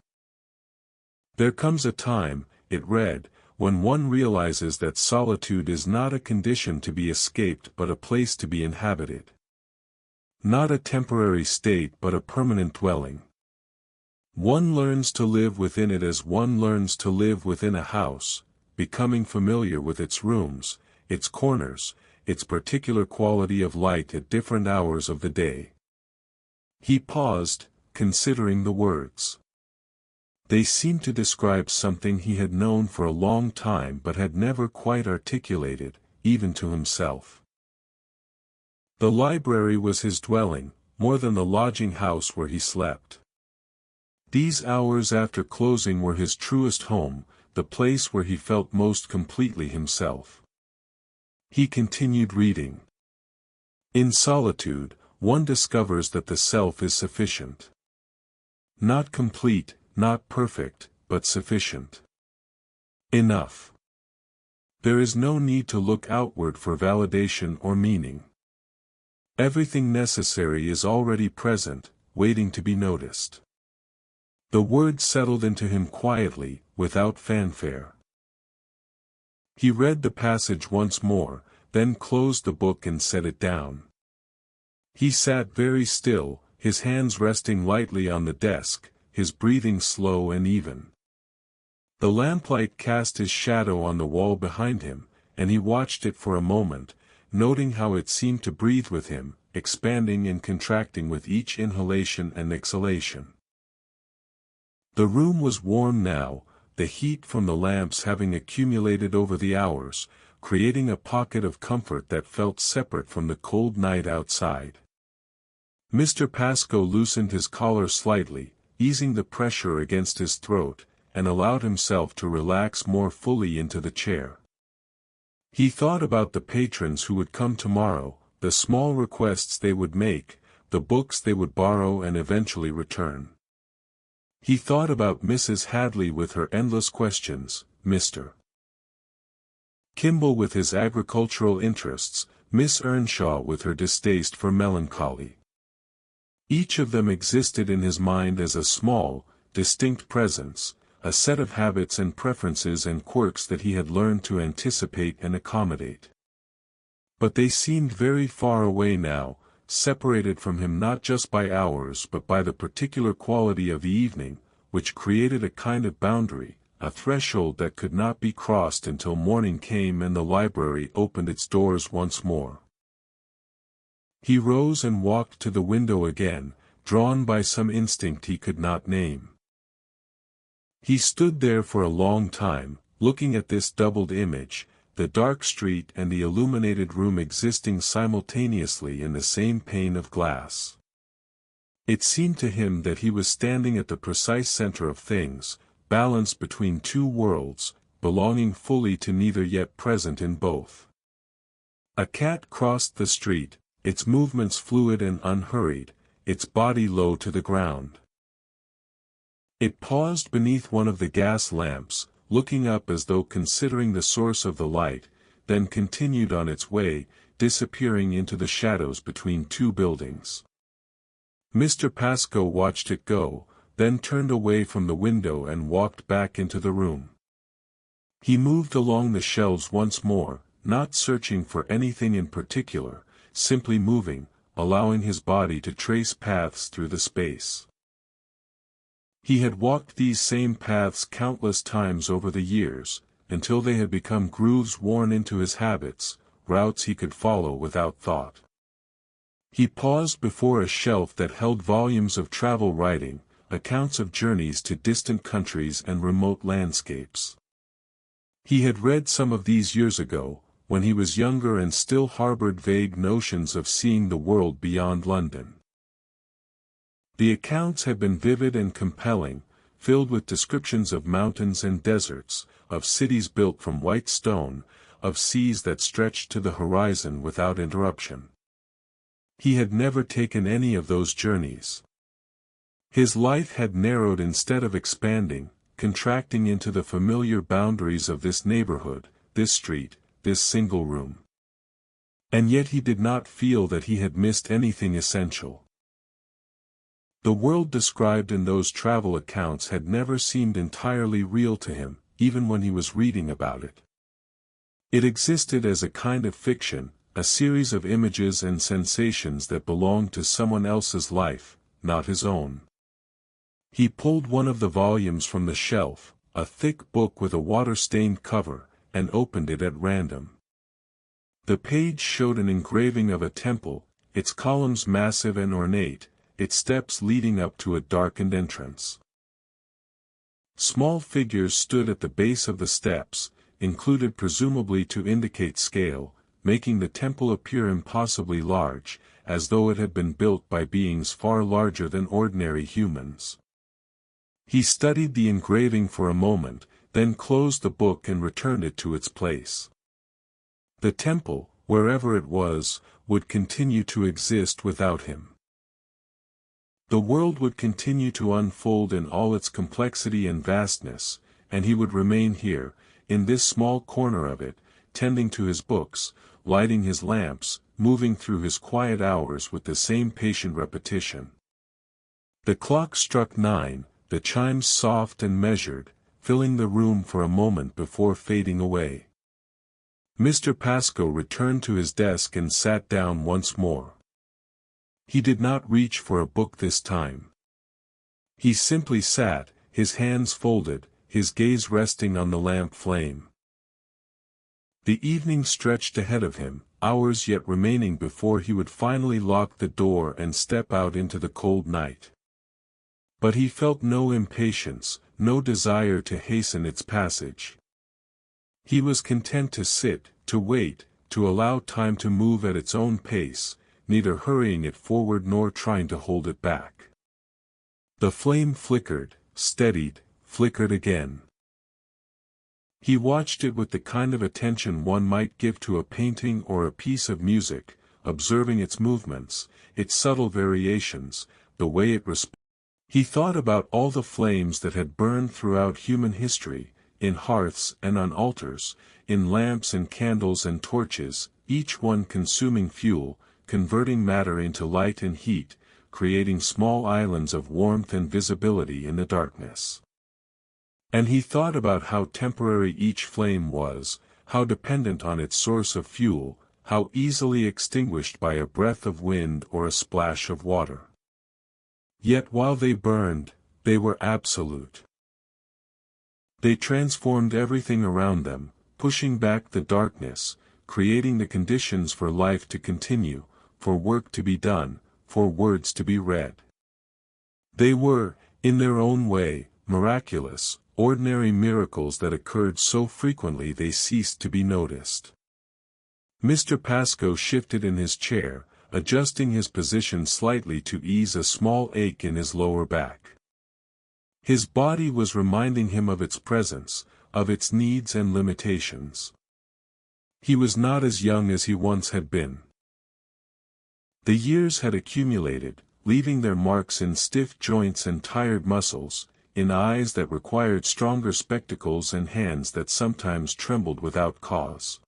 "There comes a time," it read, "when one realizes that solitude is not a condition to be escaped but a place to be inhabited. Not a temporary state but a permanent dwelling. One learns to live within it as one learns to live within a house, becoming familiar with its rooms, its corners, its particular quality of light at different hours of the day." He paused, considering the words. They seemed to describe something he had known for a long time but had never quite articulated, even to himself. The library was his dwelling, more than the lodging house where he slept. These hours after closing were his truest home, the place where he felt most completely himself. He continued reading. In solitude, one discovers that the self is sufficient. Not complete, not perfect, but sufficient. Enough. There is no need to look outward for validation or meaning. Everything necessary is already present, waiting to be noticed. The words settled into him quietly, without fanfare. He read the passage once more, then closed the book and set it down. He sat very still, his hands resting lightly on the desk, his breathing slow and even. The lamplight cast his shadow on the wall behind him, and he watched it for a moment, noting how it seemed to breathe with him, expanding and contracting with each inhalation and exhalation. The room was warm now, the heat from the lamps having accumulated over the hours, creating a pocket of comfort that felt separate from the cold night outside. Mr. Pascoe loosened his collar slightly, easing the pressure against his throat, and allowed himself to relax more fully into the chair. He thought about the patrons who would come tomorrow, the small requests they would make, the books they would borrow and eventually return. He thought about Mrs. Hadley with her endless questions, Mr. Kimball with his agricultural interests, Miss Earnshaw with her distaste for melancholy. Each of them existed in his mind as a small, distinct presence, a set of habits and preferences and quirks that he had learned to anticipate and accommodate. But they seemed very far away now, separated from him not just by hours but by the particular quality of the evening, which created a kind of boundary, a threshold that could not be crossed until morning came and the library opened its doors once more. He rose and walked to the window again, drawn by some instinct he could not name. He stood there for a long time, looking at this doubled image, the dark street and the illuminated room existing simultaneously in the same pane of glass. It seemed to him that he was standing at the precise center of things, balanced between two worlds, belonging fully to neither yet present in both. A cat crossed the street, its movements fluid and unhurried, its body low to the ground. It paused beneath one of the gas lamps, looking up as though considering the source of the light, then continued on its way, disappearing into the shadows between two buildings. Mr. Pascoe watched it go, then turned away from the window and walked back into the room. He moved along the shelves once more, not searching for anything in particular, simply moving, allowing his body to trace paths through the space. He had walked these same paths countless times over the years, until they had become grooves worn into his habits, routes he could follow without thought. He paused before a shelf that held volumes of travel writing, accounts of journeys to distant countries and remote landscapes. He had read some of these years ago, when he was younger and still harbored vague notions of seeing the world beyond London. The accounts had been vivid and compelling, filled with descriptions of mountains and deserts, of cities built from white stone, of seas that stretched to the horizon without interruption. He had never taken any of those journeys. His life had narrowed instead of expanding, contracting into the familiar boundaries of this neighborhood, this street, this single room. And yet he did not feel that he had missed anything essential. The world described in those travel accounts had never seemed entirely real to him, even when he was reading about it. It existed as a kind of fiction, a series of images and sensations that belonged to someone else's life, not his own. He pulled one of the volumes from the shelf, a thick book with a water-stained cover, and opened it at random. The page showed an engraving of a temple, its columns massive and ornate, its steps leading up to a darkened entrance. Small figures stood at the base of the steps, included presumably to indicate scale, making the temple appear impossibly large, as though it had been built by beings far larger than ordinary humans. He studied the engraving for a moment, then closed the book and returned it to its place. The temple, wherever it was, would continue to exist without him. The world would continue to unfold in all its complexity and vastness, and he would remain here, in this small corner of it, tending to his books, lighting his lamps, moving through his quiet hours with the same patient repetition. The clock struck 9, the chimes soft and measured, filling the room for a moment before fading away. Mr. Pascoe returned to his desk and sat down once more. He did not reach for a book this time. He simply sat, his hands folded, his gaze resting on the lamp flame. The evening stretched ahead of him, hours yet remaining before he would finally lock the door and step out into the cold night. But he felt no impatience, no desire to hasten its passage. He was content to sit, to wait, to allow time to move at its own pace, neither hurrying it forward nor trying to hold it back. The flame flickered, steadied, flickered again. He watched it with the kind of attention one might give to a painting or a piece of music, observing its movements, its subtle variations, the way it responded. He thought about all the flames that had burned throughout human history, in hearths and on altars, in lamps and candles and torches, each one consuming fuel, converting matter into light and heat, creating small islands of warmth and visibility in the darkness. And he thought about how temporary each flame was, how dependent on its source of fuel, how easily extinguished by a breath of wind or a splash of water. Yet while they burned, they were absolute. They transformed everything around them, pushing back the darkness, creating the conditions for life to continue, for work to be done, for words to be read. They were, in their own way, miraculous, ordinary miracles that occurred so frequently they ceased to be noticed. Mr. Pascoe shifted in his chair, adjusting his position slightly to ease a small ache in his lower back. His body was reminding him of its presence, of its needs and limitations. He was not as young as he once had been. The years had accumulated, leaving their marks in stiff joints and tired muscles, in eyes that required stronger spectacles and hands that sometimes trembled without cause.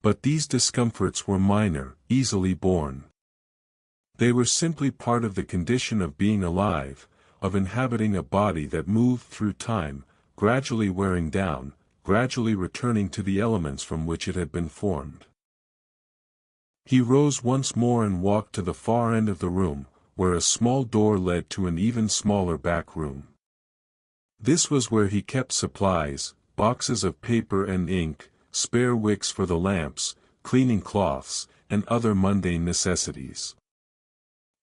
But these discomforts were minor, easily borne. They were simply part of the condition of being alive, of inhabiting a body that moved through time, gradually wearing down, gradually returning to the elements from which it had been formed. He rose once more and walked to the far end of the room, where a small door led to an even smaller back room. This was where he kept supplies, boxes of paper and ink, spare wicks for the lamps, cleaning cloths, and other mundane necessities.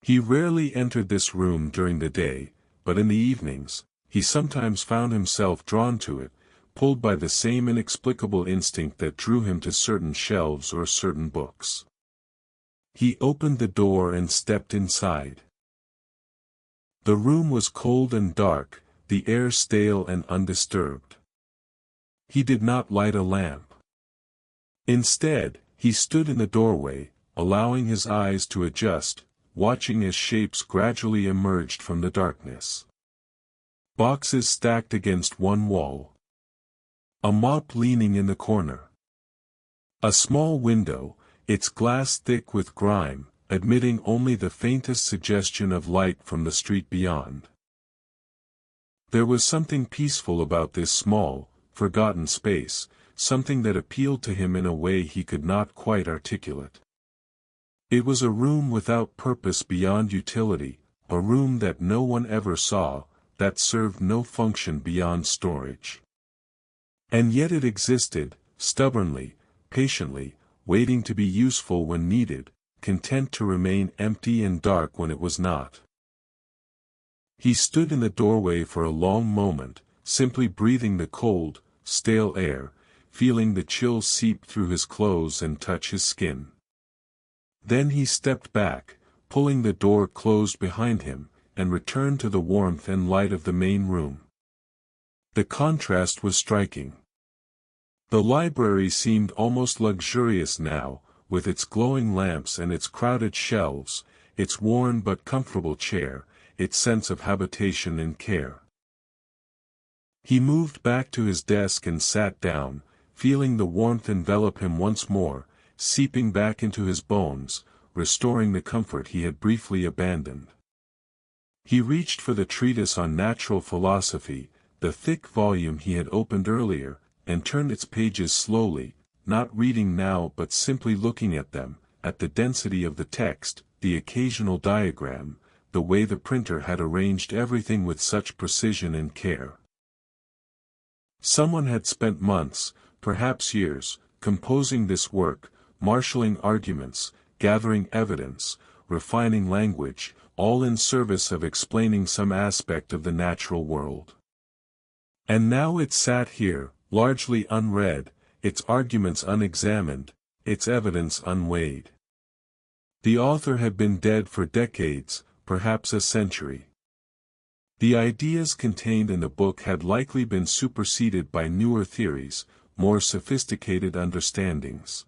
He rarely entered this room during the day, but in the evenings, he sometimes found himself drawn to it, pulled by the same inexplicable instinct that drew him to certain shelves or certain books. He opened the door and stepped inside. The room was cold and dark, the air stale and undisturbed. He did not light a lamp. Instead, he stood in the doorway, allowing his eyes to adjust, watching as shapes gradually emerged from the darkness. Boxes stacked against one wall. A mop leaning in the corner. A small window, its glass thick with grime, admitting only the faintest suggestion of light from the street beyond. There was something peaceful about this small, forgotten space, something that appealed to him in a way he could not quite articulate. It was a room without purpose beyond utility, a room that no one ever saw, that served no function beyond storage. And yet it existed, stubbornly, patiently, waiting to be useful when needed, content to remain empty and dark when it was not. He stood in the doorway for a long moment, simply breathing the cold, stale air, feeling the chill seep through his clothes and touch his skin. Then he stepped back, pulling the door closed behind him, and returned to the warmth and light of the main room. The contrast was striking. The library seemed almost luxurious now, with its glowing lamps and its crowded shelves, its worn but comfortable chair, its sense of habitation and care. He moved back to his desk and sat down, feeling the warmth envelop him once more, seeping back into his bones, restoring the comfort he had briefly abandoned. He reached for the treatise on natural philosophy, the thick volume he had opened earlier, and turned its pages slowly, not reading now but simply looking at them, at the density of the text, the occasional diagram, the way the printer had arranged everything with such precision and care. Someone had spent months, perhaps years, composing this work, marshalling arguments, gathering evidence, refining language, all in service of explaining some aspect of the natural world. And now it sat here, largely unread, its arguments unexamined, its evidence unweighed. The author had been dead for decades, perhaps a century. The ideas contained in the book had likely been superseded by newer theories, more sophisticated understandings.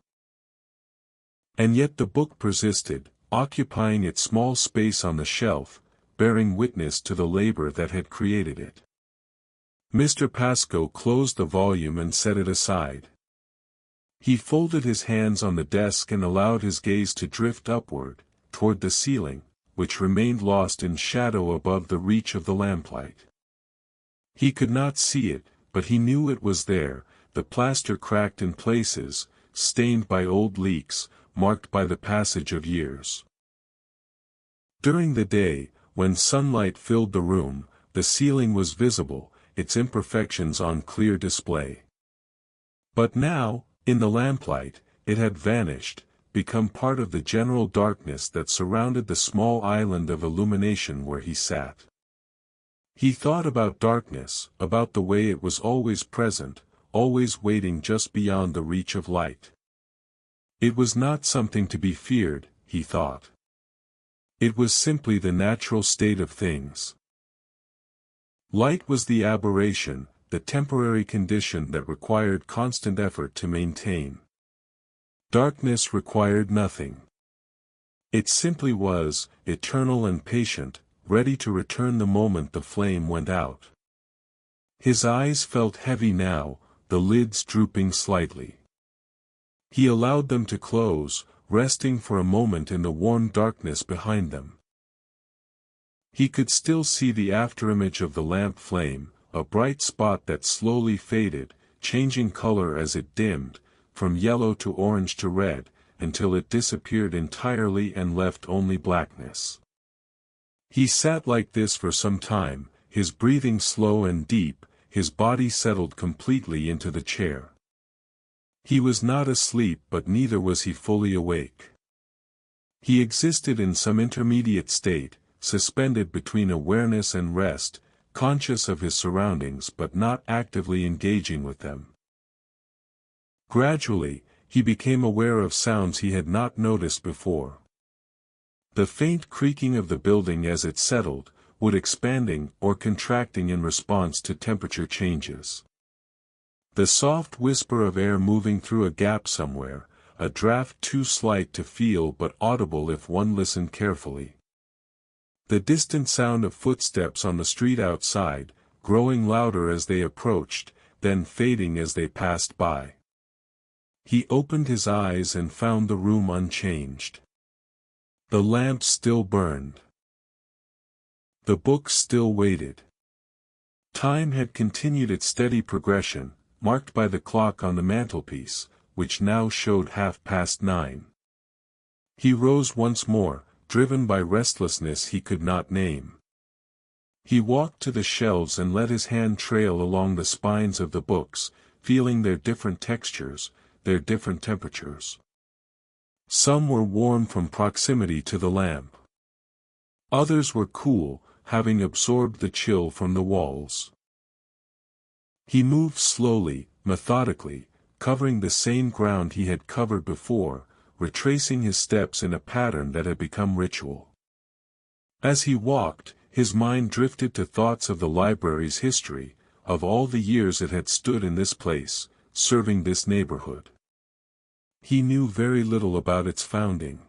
And yet the book persisted, occupying its small space on the shelf, bearing witness to the labor that had created it. Mr. Pascoe closed the volume and set it aside. He folded his hands on the desk and allowed his gaze to drift upward, toward the ceiling, which remained lost in shadow above the reach of the lamplight. He could not see it, but he knew it was there, the plaster cracked in places, stained by old leaks, marked by the passage of years. During the day, when sunlight filled the room, the ceiling was visible, its imperfections on clear display. But now, in the lamplight, it had vanished, become part of the general darkness that surrounded the small island of illumination where he sat. He thought about darkness, about the way it was always present, always waiting just beyond the reach of light. It was not something to be feared, he thought. It was simply the natural state of things. Light was the aberration, the temporary condition that required constant effort to maintain. Darkness required nothing. It simply was, eternal and patient, ready to return the moment the flame went out. His eyes felt heavy now, the lids drooping slightly. He allowed them to close, resting for a moment in the warm darkness behind them. He could still see the afterimage of the lamp flame, a bright spot that slowly faded, changing color as it dimmed, from yellow to orange to red, until it disappeared entirely and left only blackness. He sat like this for some time, his breathing slow and deep, his body settled completely into the chair. He was not asleep, but neither was he fully awake. He existed in some intermediate state, suspended between awareness and rest, conscious of his surroundings but not actively engaging with them. Gradually, he became aware of sounds he had not noticed before. The faint creaking of the building as it settled, wood expanding or contracting in response to temperature changes. The soft whisper of air moving through a gap somewhere, a draft too slight to feel but audible if one listened carefully. The distant sound of footsteps on the street outside, growing louder as they approached, then fading as they passed by. He opened his eyes and found the room unchanged. The lamp still burned. The books still waited. Time had continued its steady progression, marked by the clock on the mantelpiece, which now showed 9:30. He rose once more, driven by restlessness he could not name. He walked to the shelves and let his hand trail along the spines of the books, feeling their different textures, their different temperatures. Some were warm from proximity to the lamp. Others were cool, having absorbed the chill from the walls. He moved slowly, methodically, covering the same ground he had covered before, retracing his steps in a pattern that had become ritual. As he walked, his mind drifted to thoughts of the library's history, of all the years it had stood in this place, serving this neighborhood. He knew very little about its founding.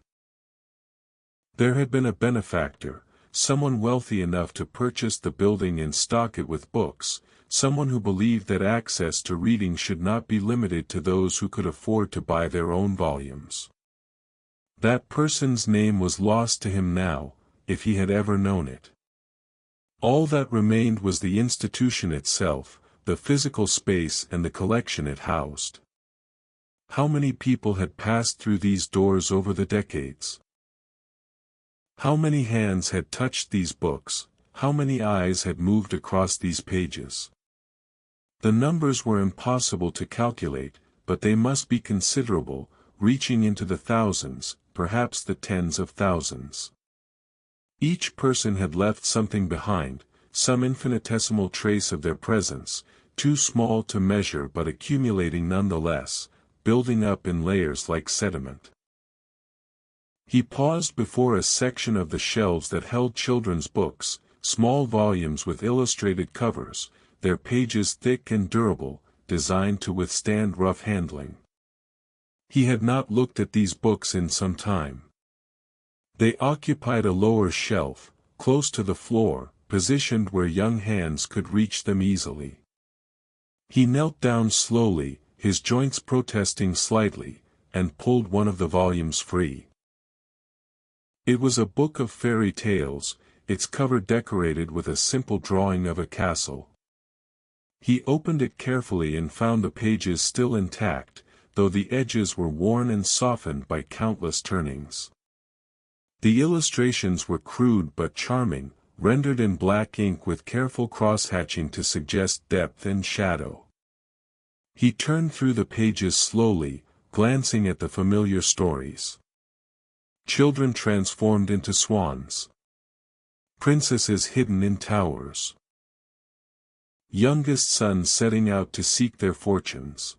There had been a benefactor, someone wealthy enough to purchase the building and stock it with books, someone who believed that access to reading should not be limited to those who could afford to buy their own volumes. That person's name was lost to him now, if he had ever known it. All that remained was the institution itself, the physical space and the collection it housed. How many people had passed through these doors over the decades? How many hands had touched these books, how many eyes had moved across these pages? The numbers were impossible to calculate, but they must be considerable, reaching into the thousands, perhaps the tens of thousands. Each person had left something behind, some infinitesimal trace of their presence, too small to measure but accumulating nonetheless, building up in layers like sediment. He paused before a section of the shelves that held children's books, small volumes with illustrated covers, their pages thick and durable, designed to withstand rough handling. He had not looked at these books in some time. They occupied a lower shelf, close to the floor, positioned where young hands could reach them easily. He knelt down slowly, his joints protesting slightly, and pulled one of the volumes free. It was a book of fairy tales, its cover decorated with a simple drawing of a castle. He opened it carefully and found the pages still intact, though the edges were worn and softened by countless turnings. The illustrations were crude but charming, rendered in black ink with careful cross-hatching to suggest depth and shadow. He turned through the pages slowly, glancing at the familiar stories. Children transformed into swans. Princesses hidden in towers. Youngest sons setting out to seek their fortunes.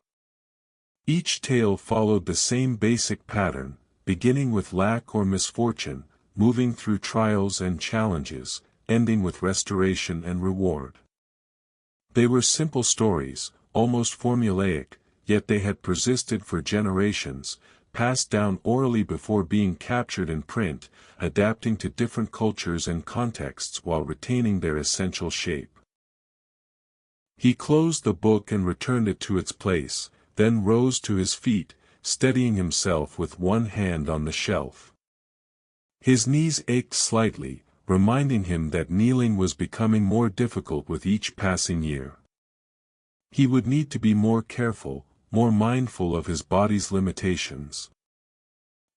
Each tale followed the same basic pattern, beginning with lack or misfortune, moving through trials and challenges, ending with restoration and reward. They were simple stories, almost formulaic, yet they had persisted for generations, passed down orally before being captured in print, adapting to different cultures and contexts while retaining their essential shape. He closed the book and returned it to its place, then rose to his feet, steadying himself with one hand on the shelf. His knees ached slightly, reminding him that kneeling was becoming more difficult with each passing year. He would need to be more careful, more mindful of his body's limitations.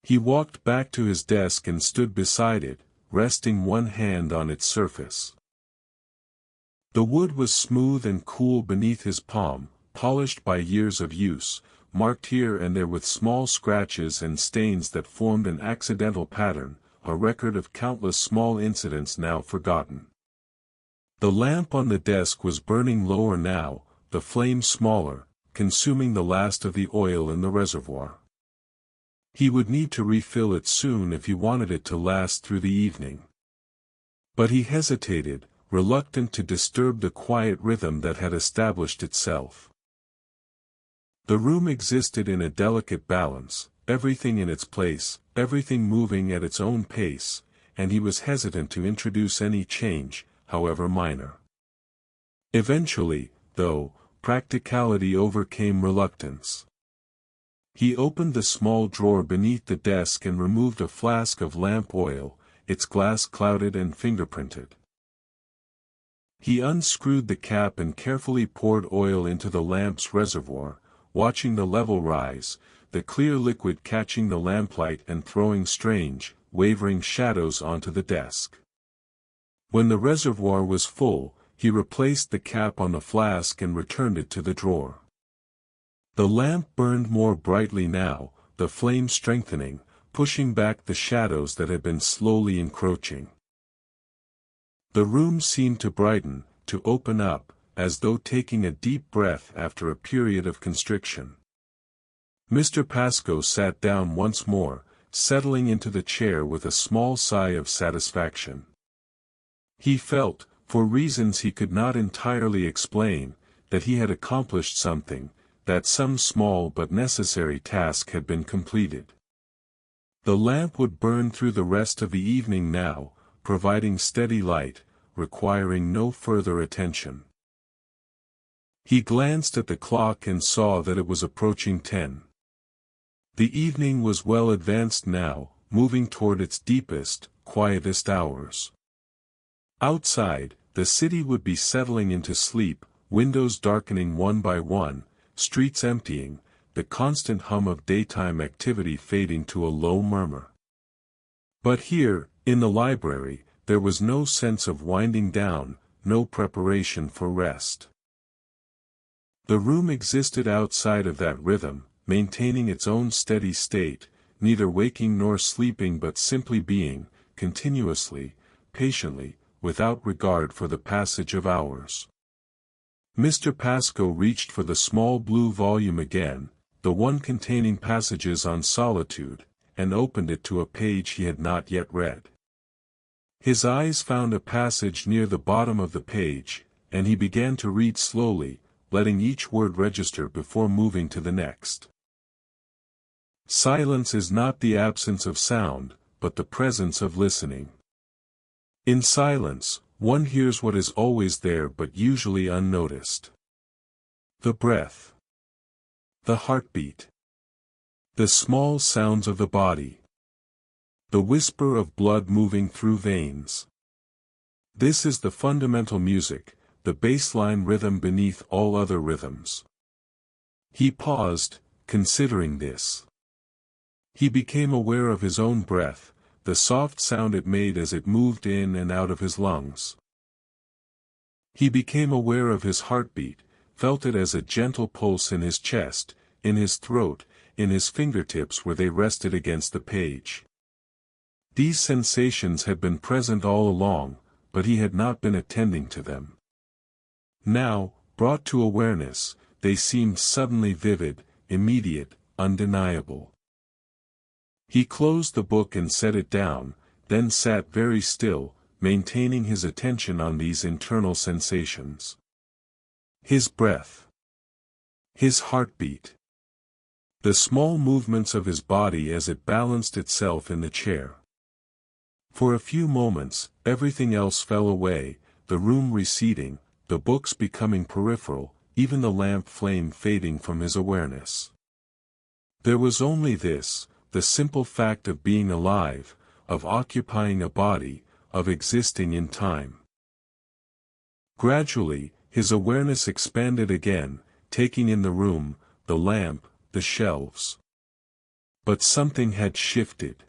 He walked back to his desk and stood beside it, resting one hand on its surface. The wood was smooth and cool beneath his palm, polished by years of use, marked here and there with small scratches and stains that formed an accidental pattern, a record of countless small incidents now forgotten. The lamp on the desk was burning lower now, the flame smaller, consuming the last of the oil in the reservoir. He would need to refill it soon if he wanted it to last through the evening. But he hesitated, reluctant to disturb the quiet rhythm that had established itself. The room existed in a delicate balance, everything in its place, everything moving at its own pace, and he was hesitant to introduce any change, however minor. Eventually, though, practicality overcame reluctance. He opened the small drawer beneath the desk and removed a flask of lamp oil, its glass clouded and fingerprinted. He unscrewed the cap and carefully poured oil into the lamp's reservoir, watching the level rise, the clear liquid catching the lamplight and throwing strange, wavering shadows onto the desk. When the reservoir was full, he replaced the cap on the flask and returned it to the drawer. The lamp burned more brightly now, the flame strengthening, pushing back the shadows that had been slowly encroaching. The room seemed to brighten, to open up, as though taking a deep breath after a period of constriction. Mr. Pascoe sat down once more, settling into the chair with a small sigh of satisfaction. He felt, for reasons he could not entirely explain, that he had accomplished something, that some small but necessary task had been completed. The lamp would burn through the rest of the evening now, providing steady light, requiring no further attention. He glanced at the clock and saw that it was approaching 10. The evening was well advanced now, moving toward its deepest, quietest hours. Outside, the city would be settling into sleep, windows darkening one by one, streets emptying, the constant hum of daytime activity fading to a low murmur. But here, in the library, there was no sense of winding down, no preparation for rest. The room existed outside of that rhythm, maintaining its own steady state, neither waking nor sleeping but simply being, continuously, patiently, without regard for the passage of hours. Mr. Pascoe reached for the small blue volume again, the one containing passages on solitude, and opened it to a page he had not yet read. His eyes found a passage near the bottom of the page, and he began to read slowly, letting each word register before moving to the next. Silence is not the absence of sound, but the presence of listening. In silence, one hears what is always there but usually unnoticed. The breath. The heartbeat. The small sounds of the body. The whisper of blood moving through veins. This is the fundamental music, the baseline rhythm beneath all other rhythms. He paused, considering this. He became aware of his own breath, the soft sound it made as it moved in and out of his lungs. He became aware of his heartbeat, felt it as a gentle pulse in his chest, in his throat, in his fingertips where they rested against the page. These sensations had been present all along, but he had not been attending to them. Now, brought to awareness, they seemed suddenly vivid, immediate, undeniable. He closed the book and set it down, then sat very still, maintaining his attention on these internal sensations. His breath. His heartbeat. The small movements of his body as it balanced itself in the chair. For a few moments, everything else fell away, the room receding, the books becoming peripheral, even the lamp flame fading from his awareness. There was only this, the simple fact of being alive, of occupying a body, of existing in time. Gradually, his awareness expanded again, taking in the room, the lamp, the shelves. But something had shifted.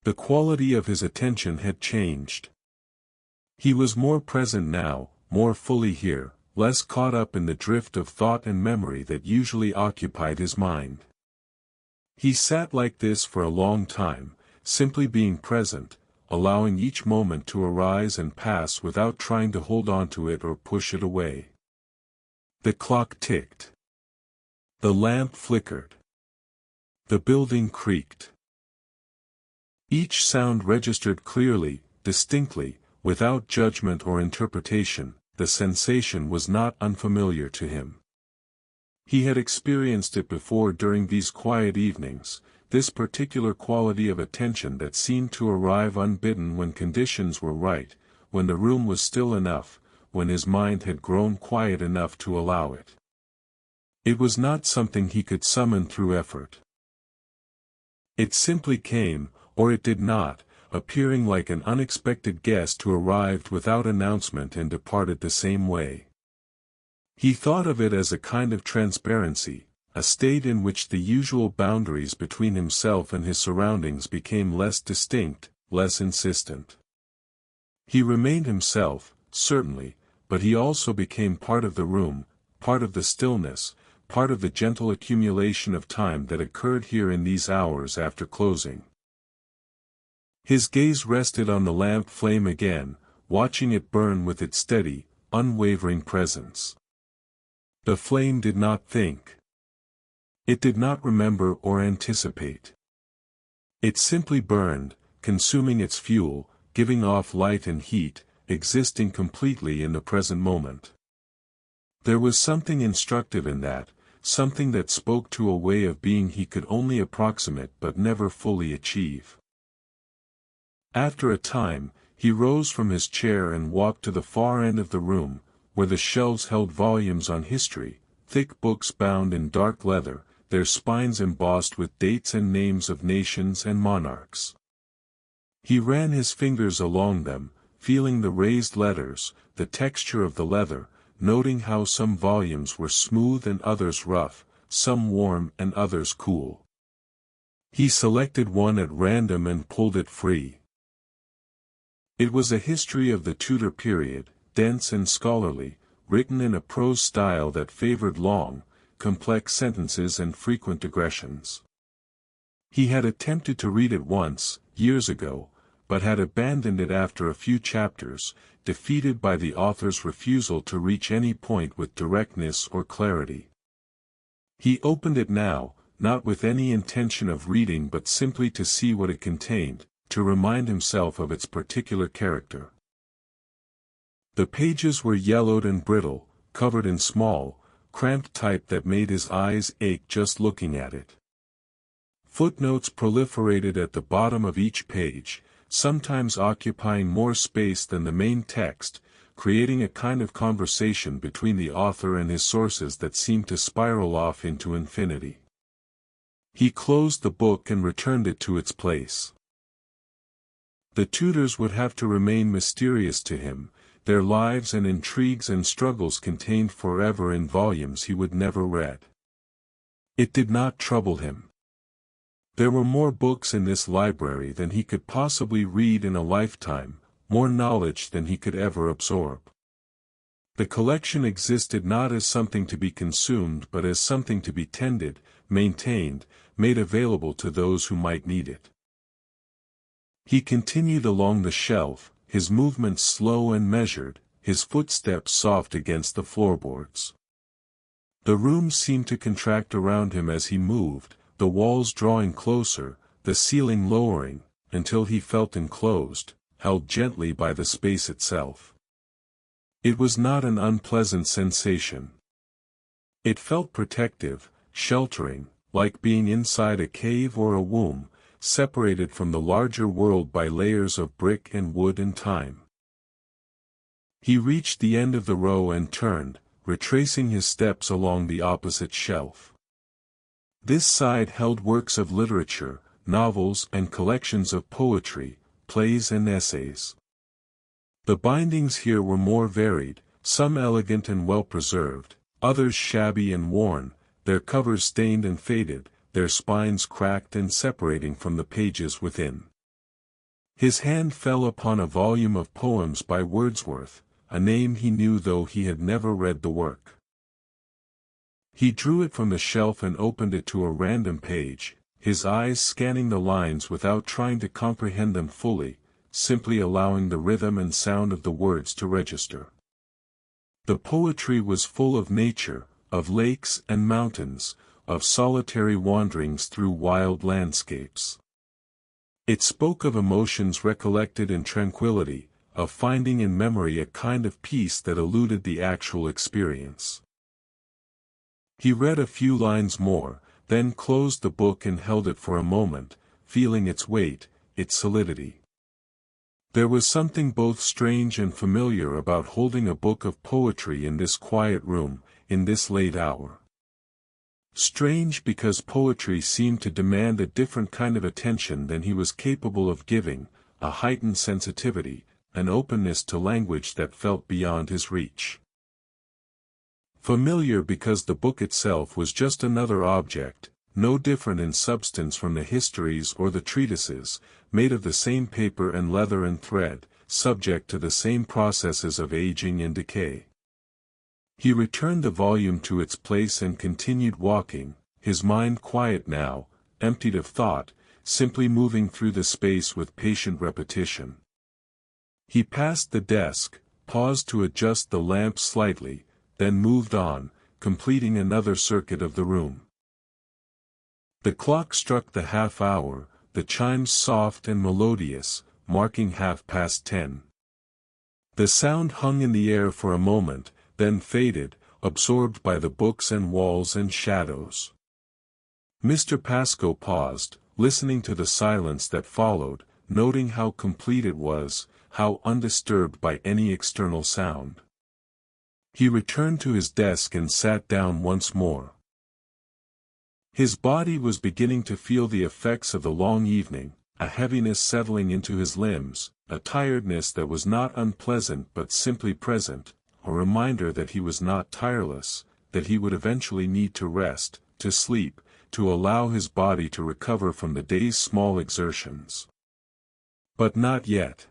The quality of his attention had changed. He was more present now, more fully here, less caught up in the drift of thought and memory that usually occupied his mind. He sat like this for a long time, simply being present, allowing each moment to arise and pass without trying to hold on to it or push it away. The clock ticked. The lamp flickered. The building creaked. Each sound registered clearly, distinctly, without judgment or interpretation. The sensation was not unfamiliar to him. He had experienced it before during these quiet evenings, this particular quality of attention that seemed to arrive unbidden when conditions were right, when the room was still enough, when his mind had grown quiet enough to allow it. It was not something he could summon through effort. It simply came, or it did not, appearing like an unexpected guest who arrived without announcement and departed the same way. He thought of it as a kind of transparency, a state in which the usual boundaries between himself and his surroundings became less distinct, less insistent. He remained himself, certainly, but he also became part of the room, part of the stillness, part of the gentle accumulation of time that occurred here in these hours after closing. His gaze rested on the lamp flame again, watching it burn with its steady, unwavering presence. The flame did not think. It did not remember or anticipate. It simply burned, consuming its fuel, giving off light and heat, existing completely in the present moment. There was something instructive in that, something that spoke to a way of being he could only approximate but never fully achieve. After a time, he rose from his chair and walked to the far end of the room, where the shelves held volumes on history, thick books bound in dark leather, their spines embossed with dates and names of nations and monarchs. He ran his fingers along them, feeling the raised letters, the texture of the leather, noting how some volumes were smooth and others rough, some warm and others cool. He selected one at random and pulled it free. It was a history of the Tudor period, dense and scholarly, written in a prose style that favored long, complex sentences and frequent digressions. He had attempted to read it once, years ago, but had abandoned it after a few chapters, defeated by the author's refusal to reach any point with directness or clarity. He opened it now, not with any intention of reading but simply to see what it contained, to remind himself of its particular character. The pages were yellowed and brittle, covered in small, cramped type that made his eyes ache just looking at it. Footnotes proliferated at the bottom of each page, sometimes occupying more space than the main text, creating a kind of conversation between the author and his sources that seemed to spiral off into infinity. He closed the book and returned it to its place. The Tudors would have to remain mysterious to him, their lives and intrigues and struggles contained forever in volumes he would never read. It did not trouble him. There were more books in this library than he could possibly read in a lifetime, more knowledge than he could ever absorb. The collection existed not as something to be consumed but as something to be tended, maintained, made available to those who might need it. He continued along the shelf, his movements slow and measured, his footsteps soft against the floorboards. The room seemed to contract around him as he moved, the walls drawing closer, the ceiling lowering, until he felt enclosed, held gently by the space itself. It was not an unpleasant sensation. It felt protective, sheltering, like being inside a cave or a womb, separated from the larger world by layers of brick and wood and time. He reached the end of the row and turned, retracing his steps along the opposite shelf. This side held works of literature, novels and collections of poetry, plays and essays. The bindings here were more varied, some elegant and well-preserved, others shabby and worn, their covers stained and faded, their spines cracked and separating from the pages within. His hand fell upon a volume of poems by Wordsworth, a name he knew though he had never read the work. He drew it from the shelf and opened it to a random page, his eyes scanning the lines without trying to comprehend them fully, simply allowing the rhythm and sound of the words to register. The poetry was full of nature, of lakes and mountains, of solitary wanderings through wild landscapes. It spoke of emotions recollected in tranquility, of finding in memory a kind of peace that eluded the actual experience. He read a few lines more, then closed the book and held it for a moment, feeling its weight, its solidity. There was something both strange and familiar about holding a book of poetry in this quiet room, in this late hour. Strange because poetry seemed to demand a different kind of attention than he was capable of giving, a heightened sensitivity, an openness to language that felt beyond his reach. Familiar because the book itself was just another object, no different in substance from the histories or the treatises, made of the same paper and leather and thread, subject to the same processes of aging and decay. He returned the volume to its place and continued walking, his mind quiet now, emptied of thought, simply moving through the space with patient repetition. He passed the desk, paused to adjust the lamp slightly, then moved on, completing another circuit of the room. The clock struck the half-hour, the chimes soft and melodious, marking 10:30. The sound hung in the air for a moment, then faded, absorbed by the books and walls and shadows. Mr. Pascoe paused, listening to the silence that followed, noting how complete it was, how undisturbed by any external sound. He returned to his desk and sat down once more. His body was beginning to feel the effects of the long evening, a heaviness settling into his limbs, a tiredness that was not unpleasant but simply present, a reminder that he was not tireless, that he would eventually need to rest, to sleep, to allow his body to recover from the day's small exertions. But not yet.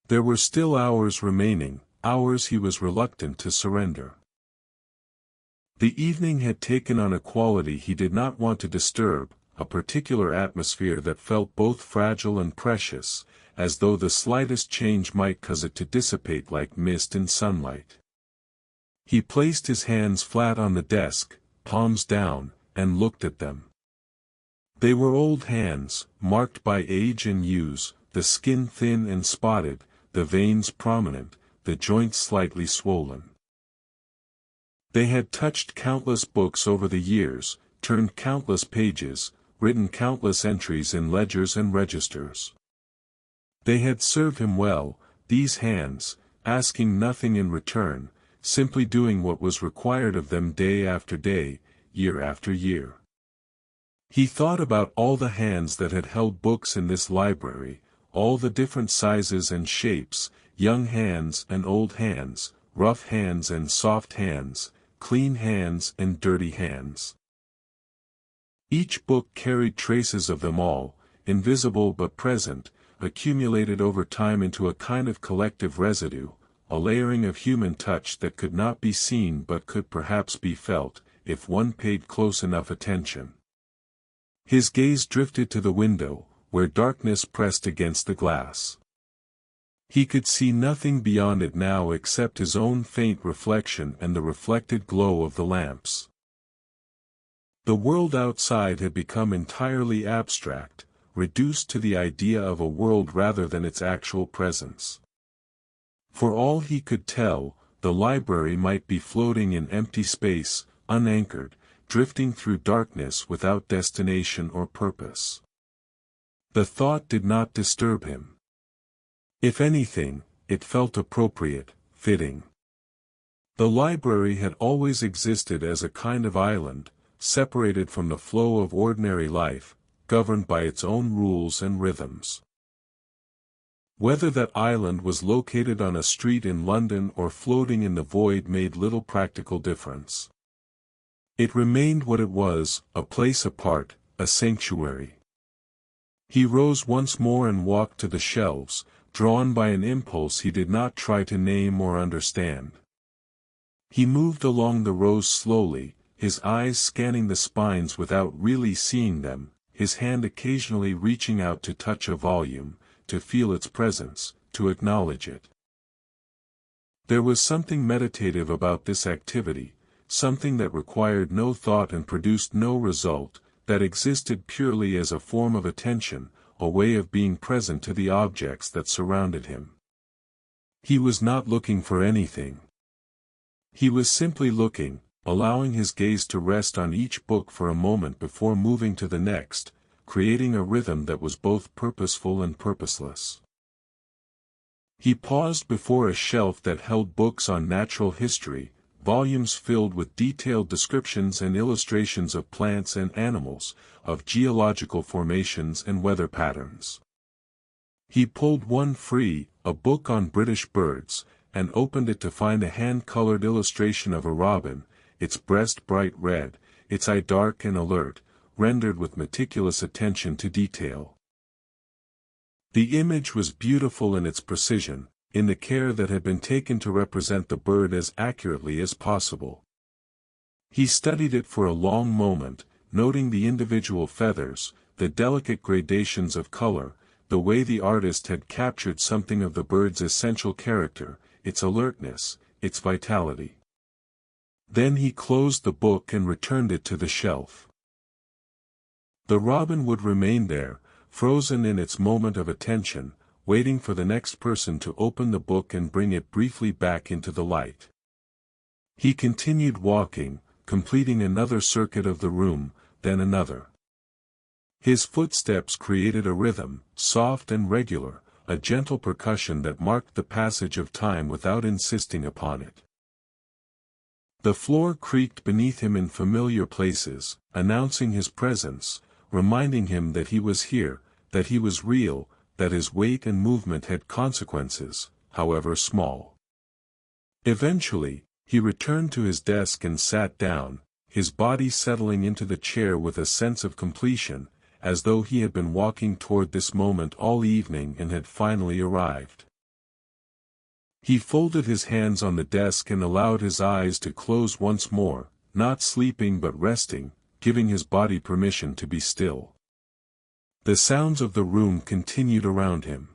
There were still hours remaining, hours he was reluctant to surrender. The evening had taken on a quality he did not want to disturb, a particular atmosphere that felt both fragile and precious, as though the slightest change might cause it to dissipate like mist in sunlight. He placed his hands flat on the desk, palms down, and looked at them. They were old hands, marked by age and use, the skin thin and spotted, the veins prominent, the joints slightly swollen. They had touched countless books over the years, turned countless pages, written countless entries in ledgers and registers. They had served him well, these hands, asking nothing in return, simply doing what was required of them day after day, year after year. He thought about all the hands that had held books in this library, all the different sizes and shapes, young hands and old hands, rough hands and soft hands, clean hands and dirty hands. Each book carried traces of them all, invisible but present, accumulated over time into a kind of collective residue, a layering of human touch that could not be seen but could perhaps be felt, if one paid close enough attention. His gaze drifted to the window, where darkness pressed against the glass. He could see nothing beyond it now except his own faint reflection and the reflected glow of the lamps. The world outside had become entirely abstract, reduced to the idea of a world rather than its actual presence. For all he could tell, the library might be floating in empty space, unanchored, drifting through darkness without destination or purpose. The thought did not disturb him. If anything, it felt appropriate, fitting. The library had always existed as a kind of island, separated from the flow of ordinary life, governed by its own rules and rhythms. Whether that island was located on a street in London or floating in the void made little practical difference. It remained what it was, a place apart, a sanctuary. He rose once more and walked to the shelves, drawn by an impulse he did not try to name or understand. He moved along the rows slowly, his eyes scanning the spines without really seeing them, his hand occasionally reaching out to touch a volume, to feel its presence, to acknowledge it. There was something meditative about this activity, something that required no thought and produced no result, that existed purely as a form of attention, a way of being present to the objects that surrounded him. He was not looking for anything. He was simply looking, allowing his gaze to rest on each book for a moment before moving to the next, creating a rhythm that was both purposeful and purposeless. He paused before a shelf that held books on natural history, volumes filled with detailed descriptions and illustrations of plants and animals, of geological formations and weather patterns. He pulled one free, a book on British birds, and opened it to find a hand-colored illustration of a robin, its breast bright red, its eye dark and alert, rendered with meticulous attention to detail. The image was beautiful in its precision, in the care that had been taken to represent the bird as accurately as possible. He studied it for a long moment, noting the individual feathers, the delicate gradations of color, the way the artist had captured something of the bird's essential character, its alertness, its vitality. Then he closed the book and returned it to the shelf. The robin would remain there, frozen in its moment of attention, waiting for the next person to open the book and bring it briefly back into the light. He continued walking, completing another circuit of the room, then another. His footsteps created a rhythm, soft and regular, a gentle percussion that marked the passage of time without insisting upon it. The floor creaked beneath him in familiar places, announcing his presence, reminding him that he was here, that he was real, that his weight and movement had consequences, however small. Eventually, he returned to his desk and sat down, his body settling into the chair with a sense of completion, as though he had been walking toward this moment all evening and had finally arrived. He folded his hands on the desk and allowed his eyes to close once more, not sleeping but resting, giving his body permission to be still. The sounds of the room continued around him.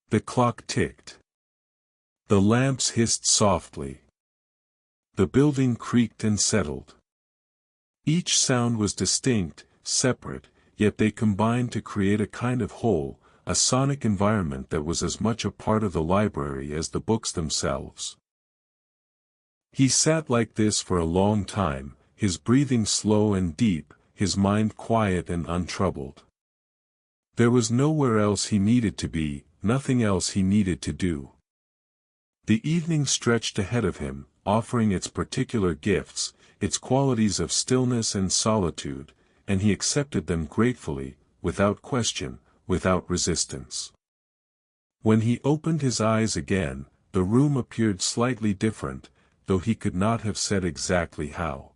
The clock ticked. The lamps hissed softly. The building creaked and settled. Each sound was distinct, separate, yet they combined to create a kind of whole, a sonic environment that was as much a part of the library as the books themselves. He sat like this for a long time, his breathing slow and deep, his mind quiet and untroubled. There was nowhere else he needed to be, nothing else he needed to do. The evening stretched ahead of him, offering its particular gifts, its qualities of stillness and solitude, and he accepted them gratefully, without question, without resistance. When he opened his eyes again, the room appeared slightly different, though he could not have said exactly how.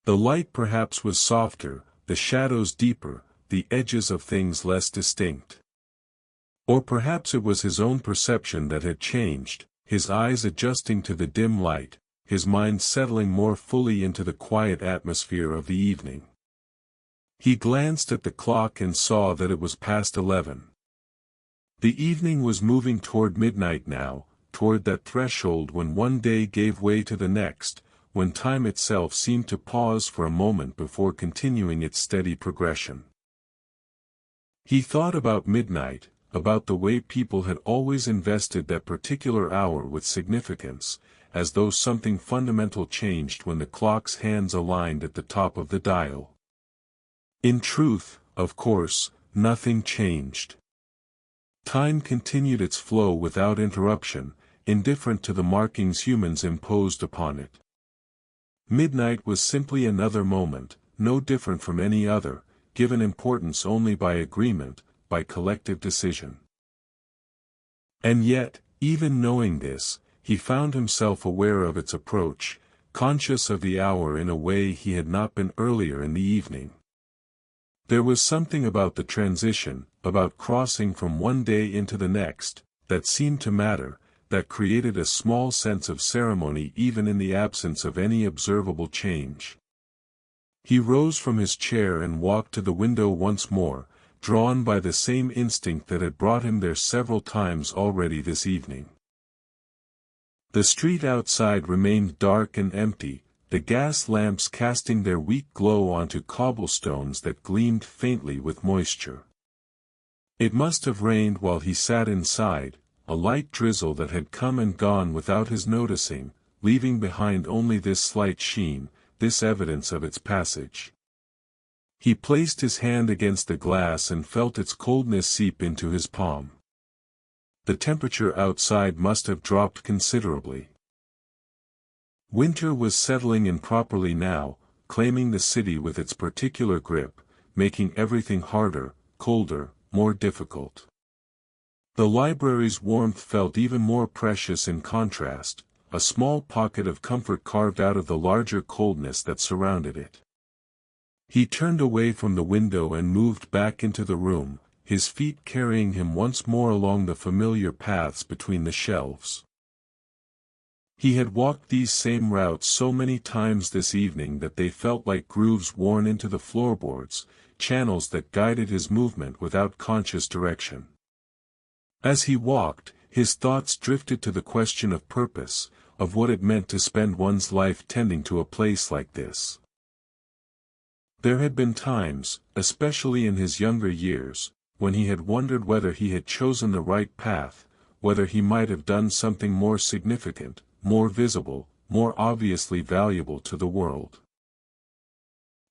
The light perhaps was softer, the shadows deeper, the edges of things less distinct. Or perhaps it was his own perception that had changed, his eyes adjusting to the dim light, his mind settling more fully into the quiet atmosphere of the evening. He glanced at the clock and saw that it was past 11. The evening was moving toward midnight now, toward that threshold when one day gave way to the next, when time itself seemed to pause for a moment before continuing its steady progression. He thought about midnight, about the way people had always invested that particular hour with significance, as though something fundamental changed when the clock's hands aligned at the top of the dial. In truth, of course, nothing changed. Time continued its flow without interruption, indifferent to the markings humans imposed upon it. Midnight was simply another moment, no different from any other, given importance only by agreement, by collective decision. And yet, even knowing this, he found himself aware of its approach, conscious of the hour in a way he had not been earlier in the evening. There was something about the transition, about crossing from one day into the next, that seemed to matter, that created a small sense of ceremony even in the absence of any observable change. He rose from his chair and walked to the window once more, drawn by the same instinct that had brought him there several times already this evening. The street outside remained dark and empty, the gas lamps casting their weak glow onto cobblestones that gleamed faintly with moisture. It must have rained while he sat inside, a light drizzle that had come and gone without his noticing, leaving behind only this slight sheen, this evidence of its passage. He placed his hand against the glass and felt its coldness seep into his palm. The temperature outside must have dropped considerably. Winter was settling in properly now, claiming the city with its particular grip, making everything harder, colder, more difficult. The library's warmth felt even more precious in contrast, a small pocket of comfort carved out of the larger coldness that surrounded it. He turned away from the window and moved back into the room, his feet carrying him once more along the familiar paths between the shelves. He had walked these same routes so many times this evening that they felt like grooves worn into the floorboards, channels that guided his movement without conscious direction. As he walked, his thoughts drifted to the question of purpose, of what it meant to spend one's life tending to a place like this. There had been times, especially in his younger years, when he had wondered whether he had chosen the right path, whether he might have done something more significant, more visible, more obviously valuable to the world.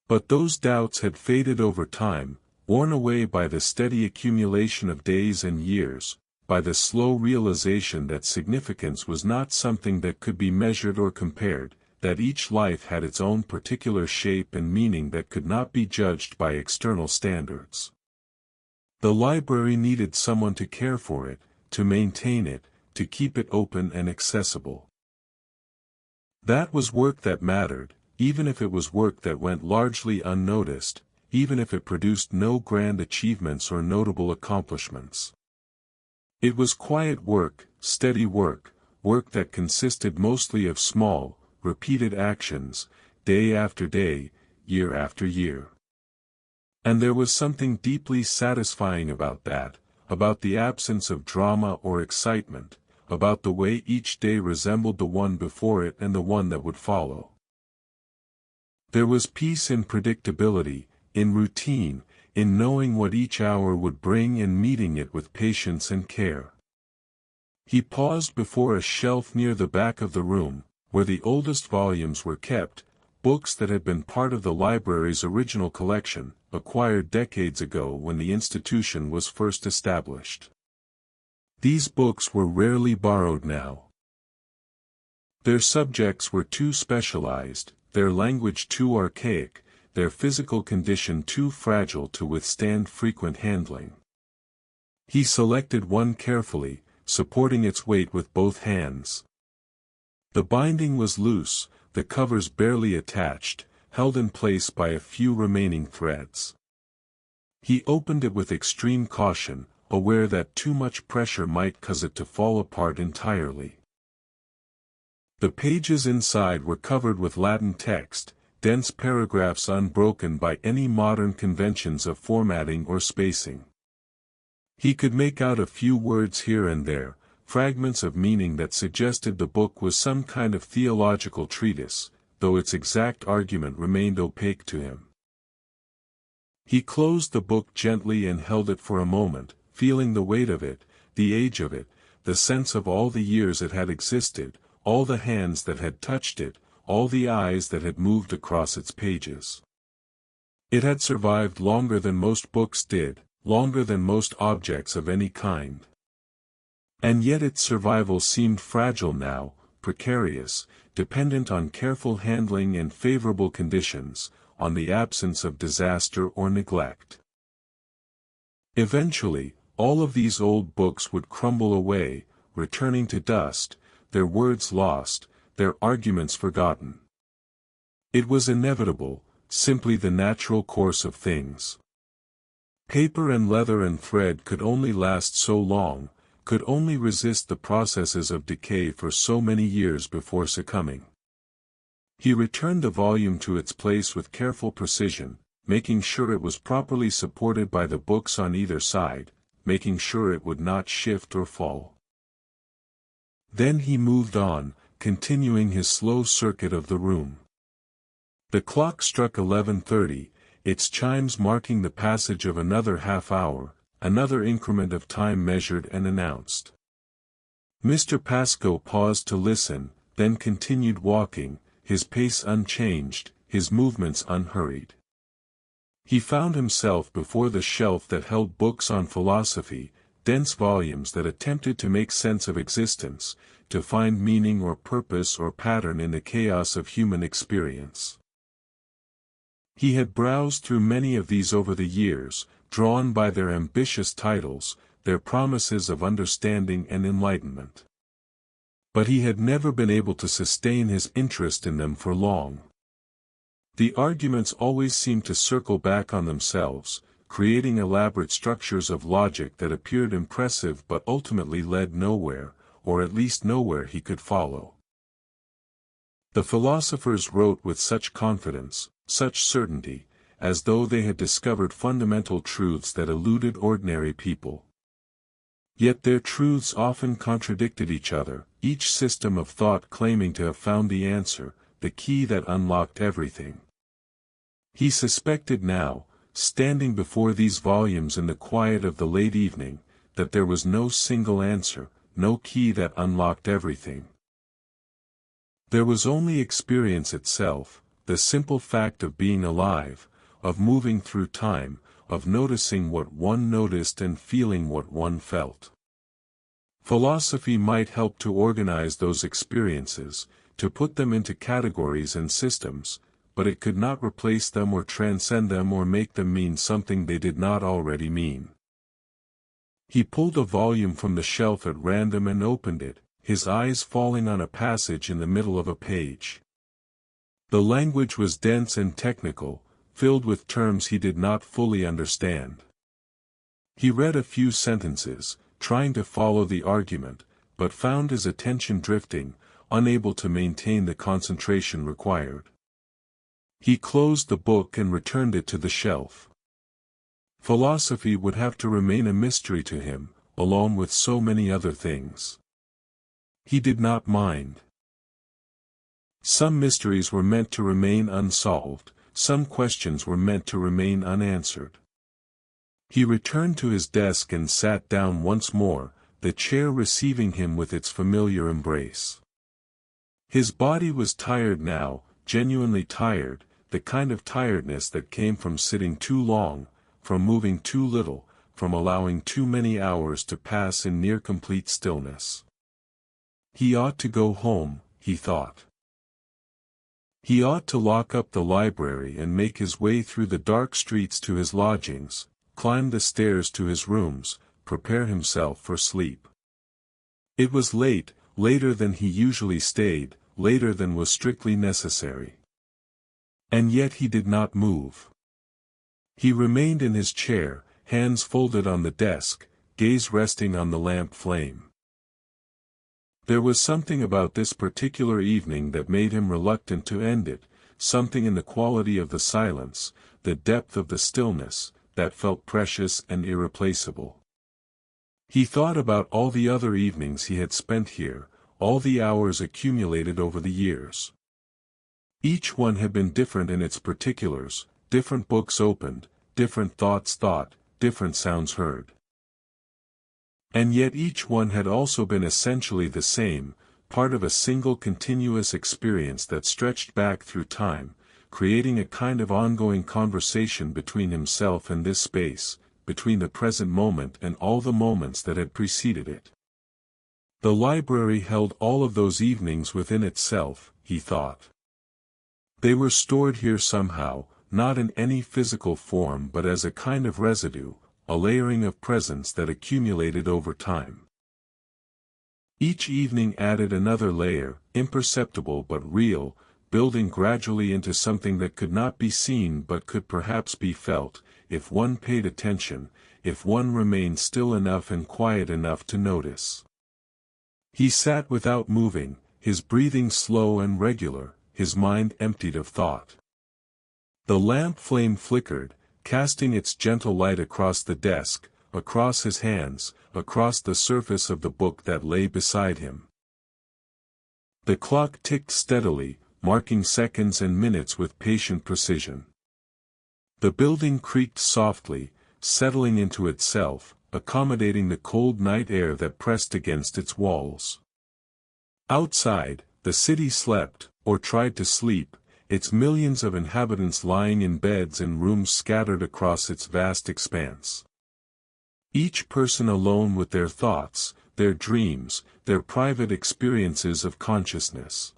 But those doubts had faded over time, worn away by the steady accumulation of days and years, by the slow realization that significance was not something that could be measured or compared, that each life had its own particular shape and meaning that could not be judged by external standards. The library needed someone to care for it, to maintain it, to keep it open and accessible. That was work that mattered, even if it was work that went largely unnoticed, even if it produced no grand achievements or notable accomplishments. It was quiet work, steady work, work that consisted mostly of small, repeated actions, day after day, year after year. And there was something deeply satisfying about that, about the absence of drama or excitement, about the way each day resembled the one before it and the one that would follow. There was peace in predictability, in routine, in knowing what each hour would bring and meeting it with patience and care. He paused before a shelf near the back of the room, where the oldest volumes were kept, books that had been part of the library's original collection, acquired decades ago when the institution was first established. These books were rarely borrowed now. Their subjects were too specialized, their language too archaic, their physical condition too fragile to withstand frequent handling. He selected one carefully, supporting its weight with both hands. The binding was loose, the covers barely attached, held in place by a few remaining threads. He opened it with extreme caution, aware that too much pressure might cause it to fall apart entirely. The pages inside were covered with Latin text, dense paragraphs unbroken by any modern conventions of formatting or spacing. He could make out a few words here and there, fragments of meaning that suggested the book was some kind of theological treatise, though its exact argument remained opaque to him. He closed the book gently and held it for a moment, feeling the weight of it, the age of it, the sense of all the years it had existed, all the hands that had touched it, all the eyes that had moved across its pages. It had survived longer than most books did, longer than most objects of any kind. And yet its survival seemed fragile now, precarious, dependent on careful handling and favorable conditions, on the absence of disaster or neglect. Eventually, all of these old books would crumble away, returning to dust, their words lost, their arguments forgotten. It was inevitable, simply the natural course of things. Paper and leather and thread could only last so long, could only resist the processes of decay for so many years before succumbing. He returned the volume to its place with careful precision, making sure it was properly supported by the books on either side, making sure it would not shift or fall. Then he moved on, continuing his slow circuit of the room. The clock struck 11:30, its chimes marking the passage of another half hour, another increment of time measured and announced. Mr. Pascoe paused to listen, then continued walking, his pace unchanged, his movements unhurried. He found himself before the shelf that held books on philosophy, dense volumes that attempted to make sense of existence, to find meaning or purpose or pattern in the chaos of human experience. He had browsed through many of these over the years, drawn by their ambitious titles, their promises of understanding and enlightenment. But he had never been able to sustain his interest in them for long. The arguments always seemed to circle back on themselves, creating elaborate structures of logic that appeared impressive but ultimately led nowhere, or at least nowhere he could follow. The philosophers wrote with such confidence, such certainty, as though they had discovered fundamental truths that eluded ordinary people. Yet their truths often contradicted each other, each system of thought claiming to have found the answer, the key that unlocked everything. He suspected now, standing before these volumes in the quiet of the late evening, that there was no single answer, no key that unlocked everything. There was only experience itself, the simple fact of being alive, of moving through time, of noticing what one noticed and feeling what one felt. Philosophy might help to organize those experiences, to put them into categories and systems, but it could not replace them or transcend them or make them mean something they did not already mean. He pulled a volume from the shelf at random and opened it, his eyes falling on a passage in the middle of a page. The language was dense and technical, filled with terms he did not fully understand. He read a few sentences, trying to follow the argument, but found his attention drifting, unable to maintain the concentration required. He closed the book and returned it to the shelf. Philosophy would have to remain a mystery to him, along with so many other things. He did not mind. Some mysteries were meant to remain unsolved, some questions were meant to remain unanswered. He returned to his desk and sat down once more, the chair receiving him with its familiar embrace. His body was tired now, genuinely tired, the kind of tiredness that came from sitting too long, from moving too little, from allowing too many hours to pass in near complete stillness. He ought to go home, he thought. He ought to lock up the library and make his way through the dark streets to his lodgings, climb the stairs to his rooms, prepare himself for sleep. It was late, later than he usually stayed, later than was strictly necessary. And yet he did not move. He remained in his chair, hands folded on the desk, gaze resting on the lamp flame. There was something about this particular evening that made him reluctant to end it, something in the quality of the silence, the depth of the stillness, that felt precious and irreplaceable. He thought about all the other evenings he had spent here, all the hours accumulated over the years. Each one had been different in its particulars, different books opened, different thoughts thought, different sounds heard. And yet each one had also been essentially the same, part of a single continuous experience that stretched back through time, creating a kind of ongoing conversation between himself and this space, between the present moment and all the moments that had preceded it. The library held all of those evenings within itself, he thought. They were stored here somehow, not in any physical form but as a kind of residue, a layering of presence that accumulated over time. Each evening added another layer, imperceptible but real, building gradually into something that could not be seen but could perhaps be felt, if one paid attention, if one remained still enough and quiet enough to notice. He sat without moving, his breathing slow and regular, his mind emptied of thought. The lamp flame flickered, casting its gentle light across the desk, across his hands, across the surface of the book that lay beside him. The clock ticked steadily, marking seconds and minutes with patient precision. The building creaked softly, settling into itself, accommodating the cold night air that pressed against its walls. Outside, the city slept, or tried to sleep, its millions of inhabitants lying in beds and rooms scattered across its vast expanse. Each person alone with their thoughts, their dreams, their private experiences of consciousness.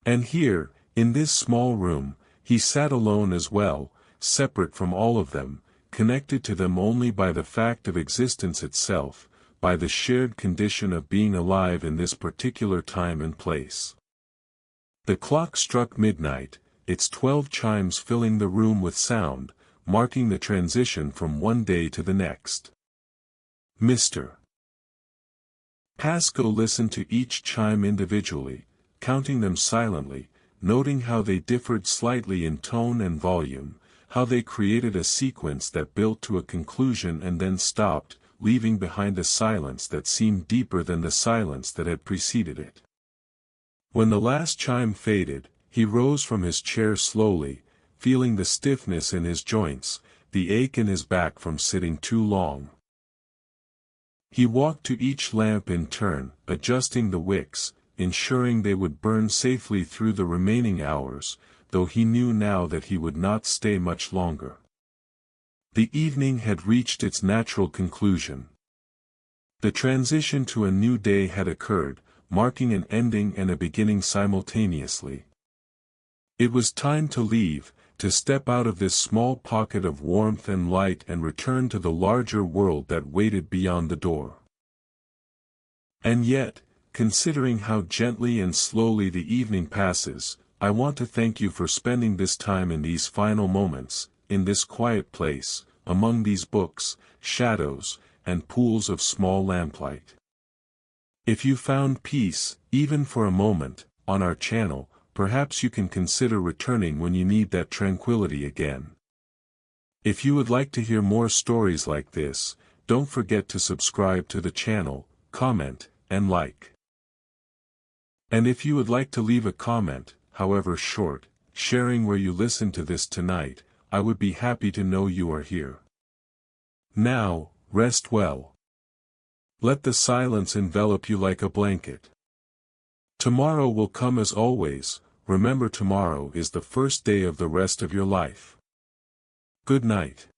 And here, in this small room, he sat alone as well, separate from all of them, connected to them only by the fact of existence itself, by the shared condition of being alive in this particular time and place. The clock struck midnight, its 12 chimes filling the room with sound, marking the transition from one day to the next. Mr. Pascoe listened to each chime individually, counting them silently, noting how they differed slightly in tone and volume, how they created a sequence that built to a conclusion and then stopped, leaving behind a silence that seemed deeper than the silence that had preceded it. When the last chime faded, he rose from his chair slowly, feeling the stiffness in his joints, the ache in his back from sitting too long. He walked to each lamp in turn, adjusting the wicks, ensuring they would burn safely through the remaining hours, though he knew now that he would not stay much longer. The evening had reached its natural conclusion. The transition to a new day had occurred, marking an ending and a beginning simultaneously. It was time to leave, to step out of this small pocket of warmth and light and return to the larger world that waited beyond the door. And yet, considering how gently and slowly the evening passes, I want to thank you for spending this time in these final moments, in this quiet place, among these books, shadows, and pools of small lamplight. If you found peace, even for a moment, on our channel, perhaps you can consider returning when you need that tranquility again. If you would like to hear more stories like this, don't forget to subscribe to the channel, comment, and like. And if you would like to leave a comment, however short, sharing where you listened to this tonight, I would be happy to know you are here. Now, rest well. Let the silence envelop you like a blanket. Tomorrow will come as always. Remember, tomorrow is the first day of the rest of your life. Good night.